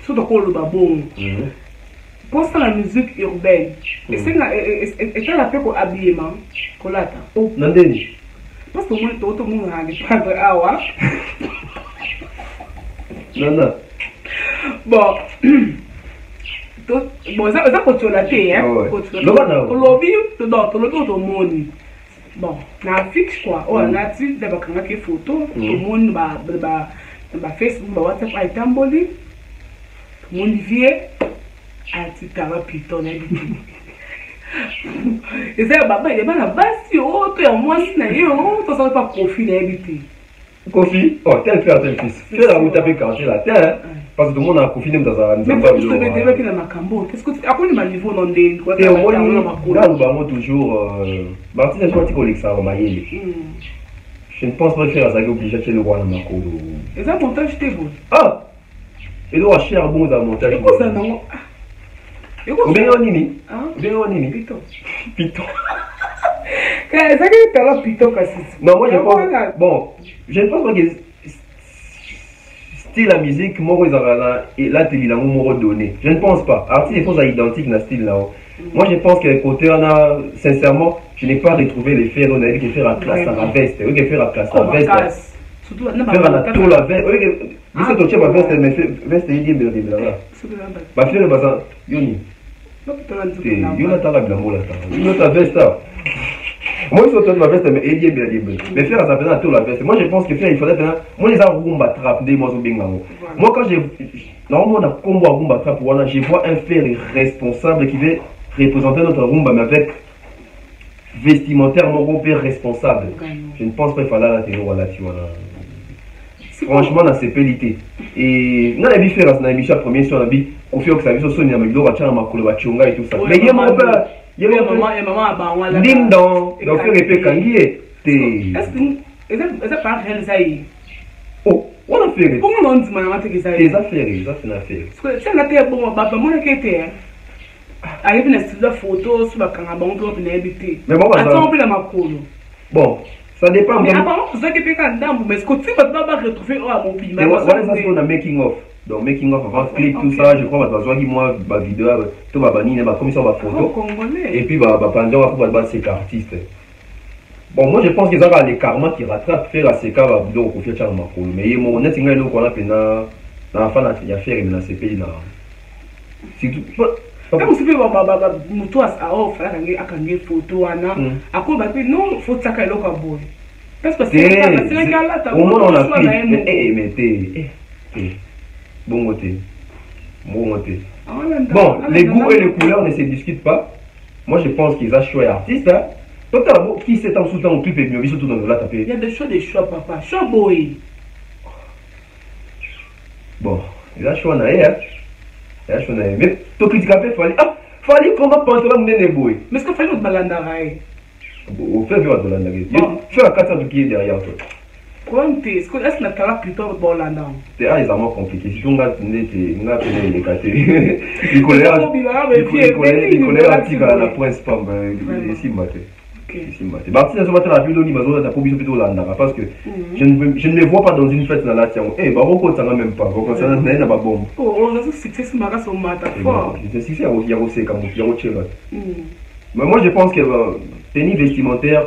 so to ko lo ba bon pour ça la musique urbaine et c'est la peu ko habillement ko lata oh nandeni parce que moi tout le monde a des padres awa non bon ça continue la paix hein lobby to money bon na fixe quoi on a dit d'abord quand il photo tout le monde ba Facebook ba WhatsApp a tamboli tout le monde vient à titara piton et ça baba il est mal basi oh toi moi si na yo toi ça pas profit d'habiter Kofi oh tel frère tel fils fais la route avec quand la terre parce que tout le monde a confiné dans un mais pas juste de développer dans Macambo qu'est-ce que tu as connu ma niveau non des quoi c'est au moins là nous avons toujours Martin est sorti avec ça au Mayele je ne pense pas faire ça obligé de le voir dans Makolo et ça montage t'es bon ah et doit cher bon dans montage et quoi ça non bien on nini Piton ça que tu as Piton kasi non moi je pense bon je ne pense pas que style la musique moi et là tu l'as moi donné je ne pense pas artiste faut ça identique dans style là moi je pense que côté on a sincèrement je n'ai pas retrouvé les faits on a dit que faire la classe à la veste oui que faire la classe à la veste faire la tour la veste oui que c'est toi tu as veste mais veste il dit bien là bah faire le bazar yoni yona ta la blanco là yona ta veste moi je suis ma veste mais il dit bien mais faire ça faire la tour la veste moi je pense que faire il faudrait moi les rumba trap des moi moi quand j'ai normalement on a combo rumba trap voilà je vois un frère responsable qui veut représenter notre rumba mais avec vestimentaire mon père responsable je ne pense pas qu'il fallait la télé voilà tu vois franchement dans ces pélités et non la vie faire dans la mission première sur la vie au fait que ça vient sur une amie donc à makolo ba chonga et tout ça mais il y a mon père il y a maman ba wala ding dong donc faire épée kangi est-ce que ça pas réel ça y oh on a fait pour nous on dit maman te que ça les affaires parce que c'est la terre bon ba mon qui était arrive na style photo sur ba kanga bon pour na habiter mais bon attends on peut la makolo bon ça dépend. Mais apparemment, c'est ça qui fait qu'un dame, mais est-ce que tu vas pas retrouver mon pays? Mais voilà, ça c'est un making of. Donc, making of, avant clip, tout ça, je crois, bah, moi, ma vidéo, tout va bannir, comme ça, ma photo. Et puis, bah, pendant, on va ces artistes. Bon, moi, je pense qu'ils ont les karma qui rattrapent, faire la CK, va vous dire, confier à ma photo. Mais, mon net, c'est un qu'on a fait dans la fin, il y a fait, dans ces pays là. C'est tout. Comme si vous avez une photo, non, faut ça qu'elle a beau. Parce que c'est un gars là, au moins on a fait. Mais bon côté. Bon, les goûts et les couleurs ne se discutent pas. Moi je pense qu'ils ont choisi artiste. Totalement, qui s'est en sous-temps au clip et mieux, surtout dans le là tapé. Il y a des choix, papa. Choix boy. Bon, il a choisi hein. Mais tu critiques un peu, fallait comment penser à mener boy. Mais est-ce qu'il fallait notre balandaraï? Au fait, de balandaraï. Fais la carte qui est derrière toi. Comment tu est-ce que la carte plutôt de balandaraï? C'est vraiment compliqué. Si on a appelé les cartes, il connaît la pointe spam ici matin. Parce que je ne me vois pas dans une fête dans la tienne. Eh, Baroko, ça n'a même pas. Oh, ça n'a pas bon. Oh, ça c'est succès, c'est marrant, c'est matin fort. C'est succès, il y a aussi comme il y a autre chose. Mais moi, je pense que tenue vestimentaire,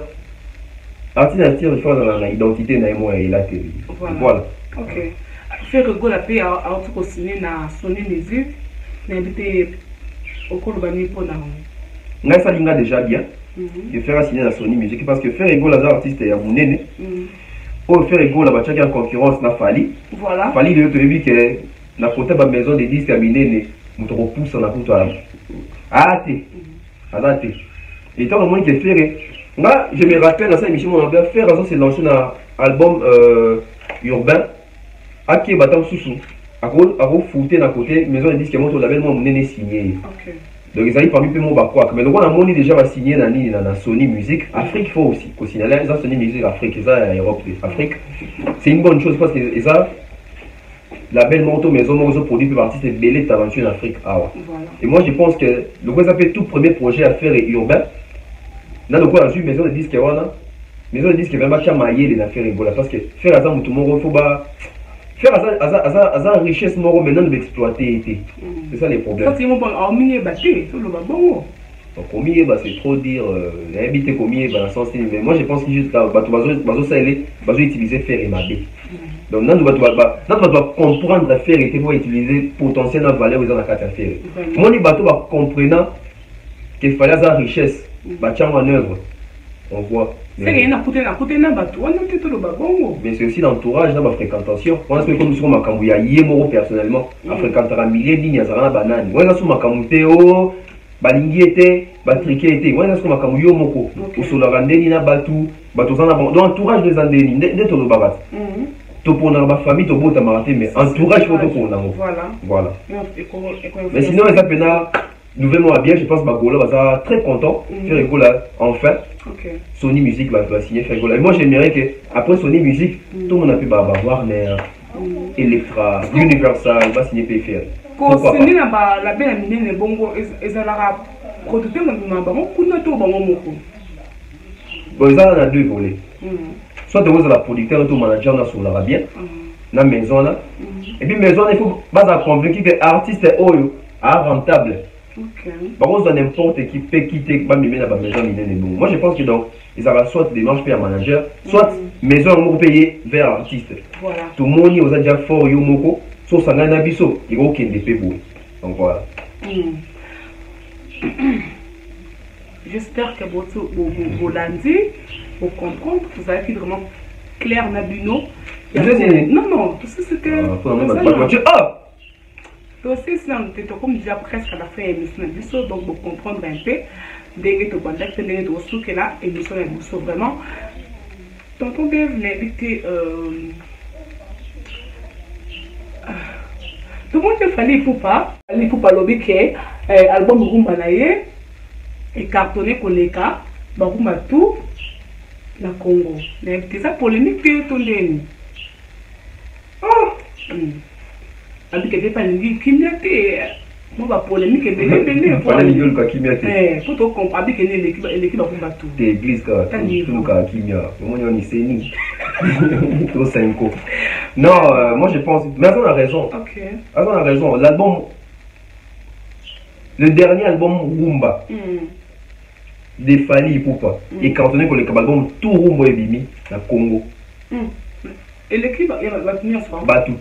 artiste attire il faut dans l'identité naïmo et la télé. Voilà. Ok. Faire rigoler la paix à tout continuer na Sony Music, n'inviter au Kolobani pour na. Nga ça linga déjà bien. De faire signer la Sony Music parce que faire rigoler les artistes ya munene. Pour faire rigoler ba tchaki en concurrence na Fali. Voilà. Fali de te vu que na côté ba maison de disques à munene, muto repousse na kuto ala. Ah té. Adate. Et tant le monde qui fait nga je me rappelle dans cette émission on avait fait raison c'est lancé dans album urbain. Aki batam sousou. Ako fouté d'un côté maison de disques monte au label moi munene signé. OK. Donc ils arrivent parmi peu mon bakwa mais donc on a moni déjà va signer dans Sony Music Afrique faut aussi qu'au signaler ils ont Sony Music Afrique ils ont Europe Afrique c'est une bonne chose parce que ils ont la belle moto maison moi ils produit plus artistes belé talentueux en Afrique ah ouais. Voilà. Et moi je pense que le quoi ça fait tout premier projet à faire est urbain là le quoi une maison de disques wana maison de disques vraiment chamailler les affaires rigola parce que faire ça tout le monde faut pas faire ça richesse moro maintenant de exploiter c'est ça les problèmes quand ils vont en minier battu tout le bon combien c'est trop dire habiter combien dans le sens mais moi je pense que juste bazo ça aller bazo utiliser faire et mabé donc nous doit comprendre faire et pour utiliser potentiel dans valeur dans la carte faire moi les bateaux va comprendre qu'il fallait ça richesse bâtir en œuvre on voit mais c'est aussi l'entourage dans ma fréquentation. Moi, je comme sur ma camouya, yémoro personnellement, à fréquenter un millier de lignes à banane. Moi, je suis ma camoutéo, balingi était, batriqué était. Moi, je suis ma camouyo moko. Ou sur la randéni na batu, batu zana bon. Donc, entourage des andéni, de tout le babat. To pour ma famille, to beau tamaraté, mais entourage photo pour nous. Voilà. Mais sinon, ça peut nouvellement bien, je pense que Bagola va très content. Faire Rigola enfin. Sony Music va signer faire Rigola. Et moi j'aimerais que après Sony Music, tout le monde a pu Warner, Electra, Universal, va signer PFR. Pourquoi pas? La belle amie les bongo, ils ont la producteur mais bon, tout bon, ils ont deux volets. Soit de la producteur ou manager na sur la bien, na maison là. Et puis maison il faut pas convaincre que artiste est rentable. Par contre, n'importe qui peut quitter la maison. Moi, je pense que donc, ils auront soit des marges payées à manager, soit maison pour payer vers artiste. Voilà. Tout le monde est déjà fort, soit ça n'a pas de il n'y a aucun dépôt. Donc voilà. J'espère que vous lundi, vous comprenez, vous avez été vraiment clair, Nabino. Non, tout ça c'était. Aussi, si on était comme déjà presque à la fin de l'émission, donc vous comprendre un peu, dès que vous contactez les ressources que là, émission est vraiment. Tonton bien, vous invité. Tout le monde a fallu il faut pas l'objet que l'album Rumba Naye est cartonné pour les cas, Rumba tout, la Congo. Mais c'est ça polémique que tout le monde. Avec des panneaux qui moi va polémique et belé pour les gueules qui m'y faut comprendre avec l'équipe va tout l'église tout le qui m'y a moi on y sait ni trop cinq non moi je pense mais on a raison on a raison l'album le dernier album Rumba des Fali Ipupa et quand on est pour les album tout Rumba et Bimi la Congo et l'équipe va tenir ça va tout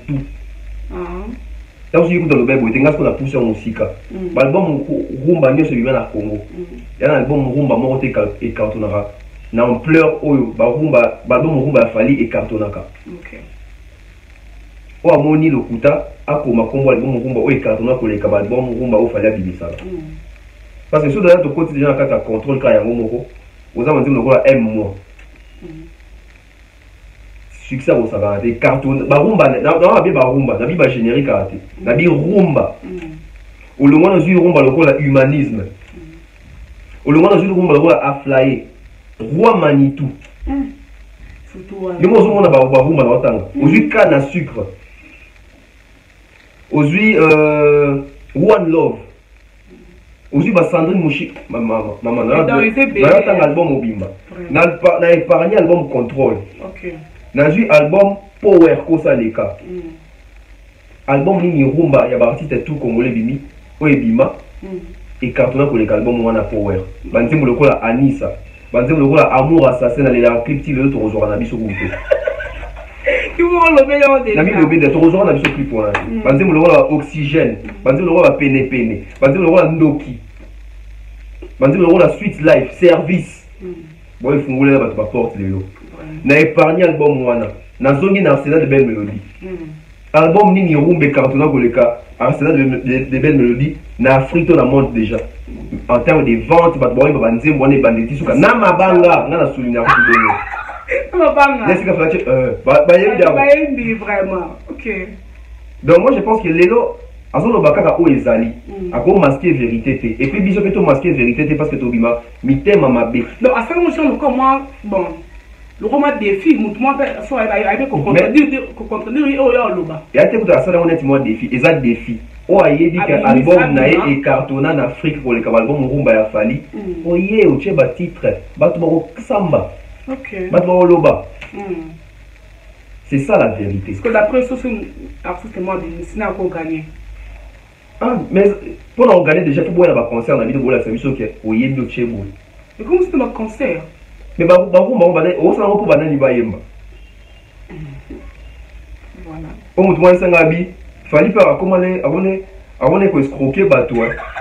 là aussi écoute le bébé il y a ce qu'on a poussé en musique l'album Rumba n'est celui là Congo il y a un album Rumba mort et cartonara na ampleur oyo ba Rumba l'album Rumba Fali et cartonaka o amoni lokuta akoma Congo album Rumba o et cartonaka ko les album Rumba o Fali abibisala parce que ceux là to côté déjà quand contrôle ka yango moko aux amandi le quoi aime moi succès au savant des cartons barumba na bien barumba na bien générique arrêté na bien rumba au le moins dans une rumba le quoi humanisme au le moins dans une rumba le quoi aflaé roi Manitou le mot on a barumba na tanga aujourd'hui canne à sucre aujourd'hui one love Aussi, Sandrine Mouchi, maman, dans un album Obimba. Na épargné album Contrôle. Ok. Na vu album Power Kosa Leka. Album Nini Rumba, il y a artiste tout congolais bimi, Oebima. Et cartonna pour les albums Wana Power. Banzem le kola Anissa. Banzem le kola Amour Assassin dans les clips ti le to ozora na biso kuto. Qui vont le meilleur des. Na mi lobe de to ozora na biso clip pour là. Banzem le kola Oxygène. Banzem le kola Pene Pene. Banzem le kola Ndoki. Banzem le kola Sweet Life Service. Bon il fungule ba to porte lelo. Na épargné album Wana. Na zongi na arsenal de belle mélodie. Album Nini Rumbe cartonna pour les cas. Arsenal de belles mélodies, na Afrique la monte déjà. En termes de vente, batboy banzem boné banditi suka na mabanga na souligner tout donné. Mabanga. Laisse que faire vraiment. OK. Donc moi je pense que Lelo azo bakaka o ezali, ako masquer vérité té. Et puis biso que to masquer vérité té parce que to bima mitema mabe. Donc à ce moment comment bon le roman défi, moi, soit avec qu'on contredire au Yoruba. Et à tes côtés, ça, on est moi défi. Et ça, défi. Oh, il y a dit qu'un album n'a et cartonné en Afrique pour les albums Rumba ya Fali. Oh, il y a aussi un titre. Batmoro Samba. Ok. Batmoro Loba. C'est ça la vérité. Parce que d'après ce artiste, moi, c'est n'a pas gagné. Ah, mais pour en gagner déjà, il faut voir un concert dans la vidéo de la service. Ok, oh, il y a d'autres chez vous. Mais comment c'était un concert? Mais on s'en va pour Bayemba. Voilà. Comme tout le monde s'en habille, fallait pas comment avant de escroquer bateau.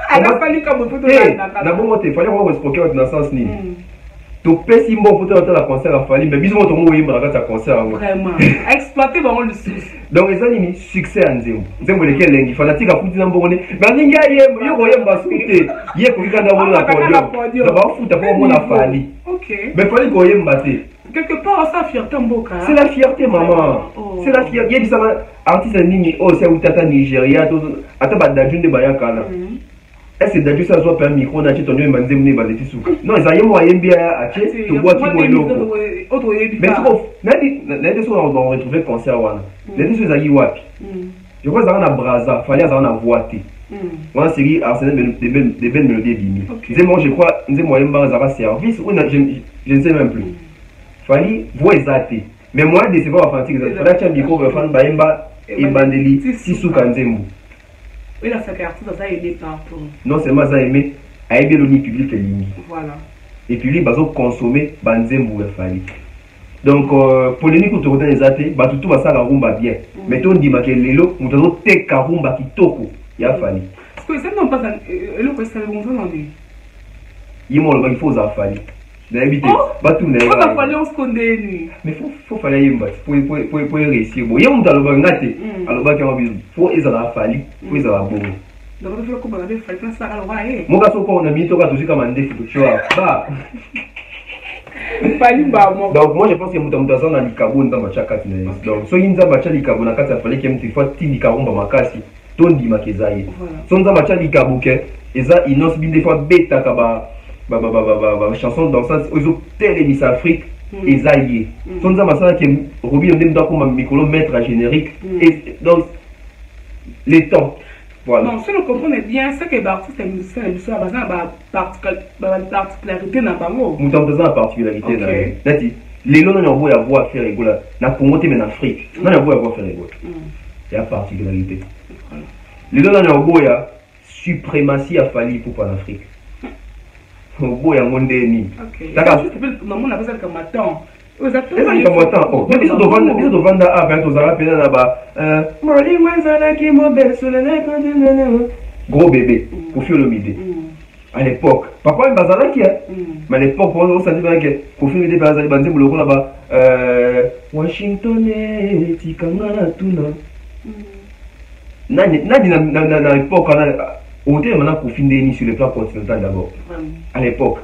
Alors fallait comme photo là. D'abord il fallait voir escroquer dans le sens ni. Tu pèses si bon photo dans la concert à Fali, mais bisous ton mot yemba dans ta concert. Vraiment. Exploiter vraiment le succès. Donc les animés succès en Nzembo. Nzembo lesquels les fanatique à foutre dans bonnet. Mais ninga yemba, yo yemba souté. Yé ko kika dans la podium. Ça va foutre pour mon Fali. OK. Mais fallait ko yemba té. Quelque part ça fierté mboka. C'est la fierté maman. C'est la fierté. Il y a des artistes nini oh c'est utata Nigeria ata badajunde bayakana. Est-ce que Dadju ça soit pas un micro n'a ton nom banzem ne banditi souka. Non, ça y est moi bien à tu bois qui moi loko. Mais n'est des on va retrouver concert wana. Les des choses à wapi. Je crois ça on a Braza, fallait ça on a voité. On a série Arsenal des belles mélodies bimi. Je crois nous moi yemba ça service ou je ne sais même plus. Fallait voir zaté. Mais moi de c'est pas fanatique ça. Fallait un micro pour fan baimba et bandeli si souka nzembo. Oui, là, c'est artiste, ça a aimé partout. Non seulement ça a aimé, a aimé le public et l'imi. Voilà. Et puis lui, il va consommer Banzembo et Fali. Donc, polémique autour des athées, tout va ça la rumba bien. Mais on dit que les lots, nous avons tes karumba qui toko, il y a Fali. Parce que ça non pas le que c'est le bon temps dit. Il faut ça Fali. D'habitude, tout n'est pas. On a fallu on se connaît lui. Mais faut faire yimba pour réussir. Bon, il y a un dans le bagnaté. Alors bah quand on faut ils la Fali, faut ils la bon. Donc il faut qu'on va faire ça alors ouais. Mon gars on a mis toi toujours comme un défi tu vois. Bah. Donc moi je pense que mutamuta na likabo nda machaka tine. Donc so yinza macha likabo na kata fallait que mtifa tindi karumba makasi tondi makezaye. So nza macha likabo ke eza inos bin des fois beta kaba chanson dans sens aux télémis Afrique et Zaïe. Son nza masala ke Robi ndem da comme micro mettre à générique et donc les temps. Voilà. Non, si nous comprenons bien, c'est que l'artiste est musicien, il y a une particularité dans le bango. Nous avons besoin de particularité. Les gens n'ont pas à faire rigolo. N'a pas monté mais en Afrique. Non, n'ont pas à faire rigolo. Il y a particularité. Les gens n'ont pas à suprématie à Fali pour en Afrique. Au bout il y a monde ni. D'accord. Non, on appelle ça comme attends. Exactement. Oh, mais ils doivent vendre à ben aux arabes là-bas. Gros bébé, pour faire le midi. À l'époque, papa il bazala qui est. Mais à l'époque, on s'en dit bien que pour faire le midi bazali banzi le là-bas. Washington et Tikangana tuna. Nani na l'époque on était maintenant pour finir sur le plan continental d'abord. À l'époque.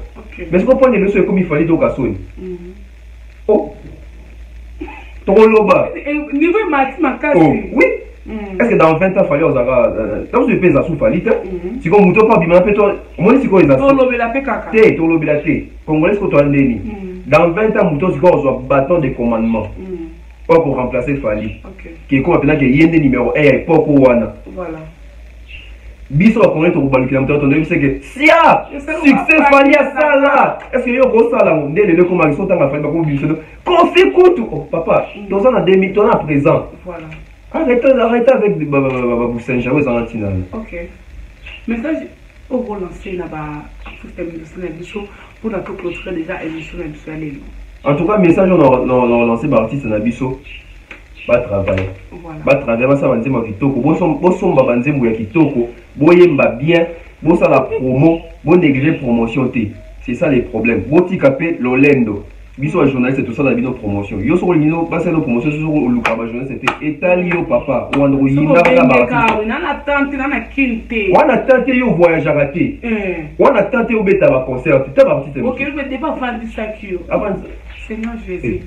Mais ce qu'on prend les leçons comme il fallait donc à sonner. Oh, trop loba. Niveau mathématique. Oh, oui. Est-ce que dans 20 ans, il fallait aux Arabes. Dans ce pays, ça souffre. Si on mouton pas, il peut moi, si on les a. Té, tout le té. Congolais, que tu as dit. Dans 20 ans, mouton, si on soit bâton de commandement. Pas pour remplacer Fali. Qui est comme maintenant qu'il y a des numéros 1 et pas pour Wana. Voilà. biso bakongai tokobalukila moto toyebi seke sia succès fali asala est-ce que yo kosala nde lelo ekomaki so tanga fali bakomi biso kofi kutu papa toza na 2000 toza na présent arrête avec babousenja oyo ezanga ntina ok message okolancer na basystème émission na biso mpona toclôturer déjà émission na biso ya lelo en tout cas message on lancé baartiste na biso batravaille batravaille basala banzembo ya kitoko bosomba banzembo ya kitoko boyemba bien bosala promo bonéglige promotion te c'est ça les problèmes botika mpe lolendo biso ba journaliste tout ça na bino promotion yo soko lino basala promotion soko oluka ba journaliste te etali yo papa wandro yinda ka ba na tante na kinte wana tante yo voyage raté wana tante yo beta ba concert te ba artiste OK mais débat vendre ça qui avant Seigneur Jésus.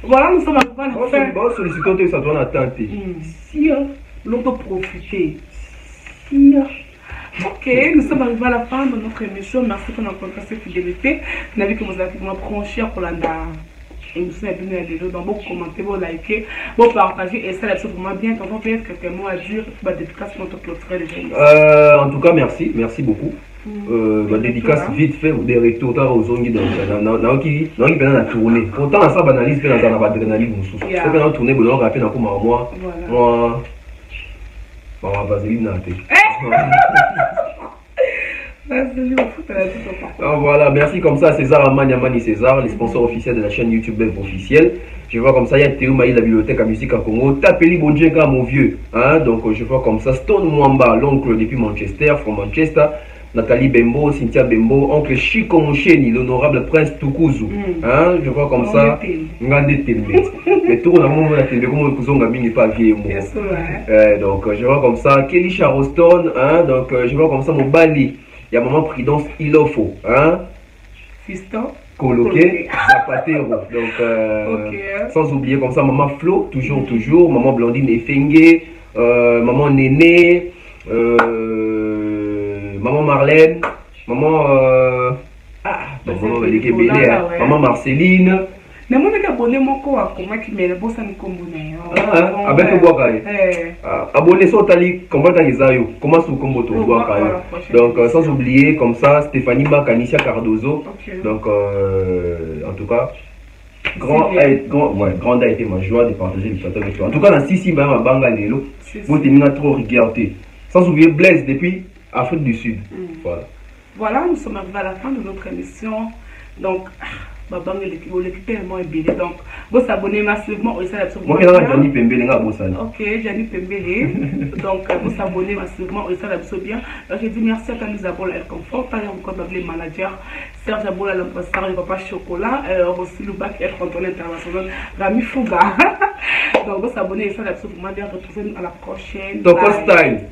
Voilà, nous sommes à la fin. On sollicite que ça doit attendre. Si l'on peut profiter. Si. Ok, nous sommes arrivés à la fin de notre émission. Merci pour notre fidélité. Vous avez que vous avez franchir pour la émission est venue à l'élo. Donc, vous commentez, vous likez, vous partagez. Et ça, c'est vraiment bien. Quand on peut être quelqu'un mot à dire, bah, dédicace pour notre clôturer les gens. En tout cas, merci. Merci beaucoup. Dédicace vite fait des retours aux ongi qui pendant la tournée. Pourtant, ça banalise dans la adrénaline. Faut bien tourner, bon, on rappelle un peu moi. Voilà, merci comme ça César Amani César, les sponsors officiels de la chaîne YouTube officielle. Je vois comme ça, il y a Théo Maï, la bibliothèque à musique à Congo. Tapeli Bonjeka, mon vieux. Donc je vois comme ça, Stone Mwamba, l'oncle depuis Manchester, from Manchester. Nathalie Bembo, Cynthia Bembo, oncle Chico Moucheni, l'honorable prince Tukuzu. Je vois comme ça. Mais tout le monde a été comme le cousin Gabin n'est pas vieux. Donc je vois comme ça. Kelly Charleston, donc je vois comme ça mon Bali. Il y a maman Prudence Ilofo. Fiston. Coloqué, Zapatero. Donc sans oublier comme ça maman Flo, toujours. Maman Blandine Efengue, maman Néné. Maman Marlène, maman maman Marceline. Mais moi je abonné mon quoi comment qui me le bossa ni kombone. Avec boaka. Abonné sur tali comment tagizayo, comment sous combo to boaka. Donc sans oublier comme ça Stéphanie Bakanicia Cardozo. Donc en tout cas grande a été ma joie de partager le plateau avec toi. En tout cas dans Sissi Banga Lelo, vous t'es trop regardé. Sans oublier Blaise depuis Afrique du Sud. Voilà, nous sommes arrivés à la fin de notre émission. Donc, l'équipe tellement est belle. Donc, vous abonnez massivement au Salab. Moi, je suis Jani Pembele. Ok, Jani Pembele. Donc, vous abonnez massivement au Salab. Bien. Donc, je dis merci à Camille Zabola El Confort. Par exemple, les managers. Serge Abola l'imposteur, le papa Chocolat. Aussi le bac être contrôlé international. Rami Fouga. Donc, vous abonnez au Salab. Vous m'avez retrouvé à la prochaine. Donc, style.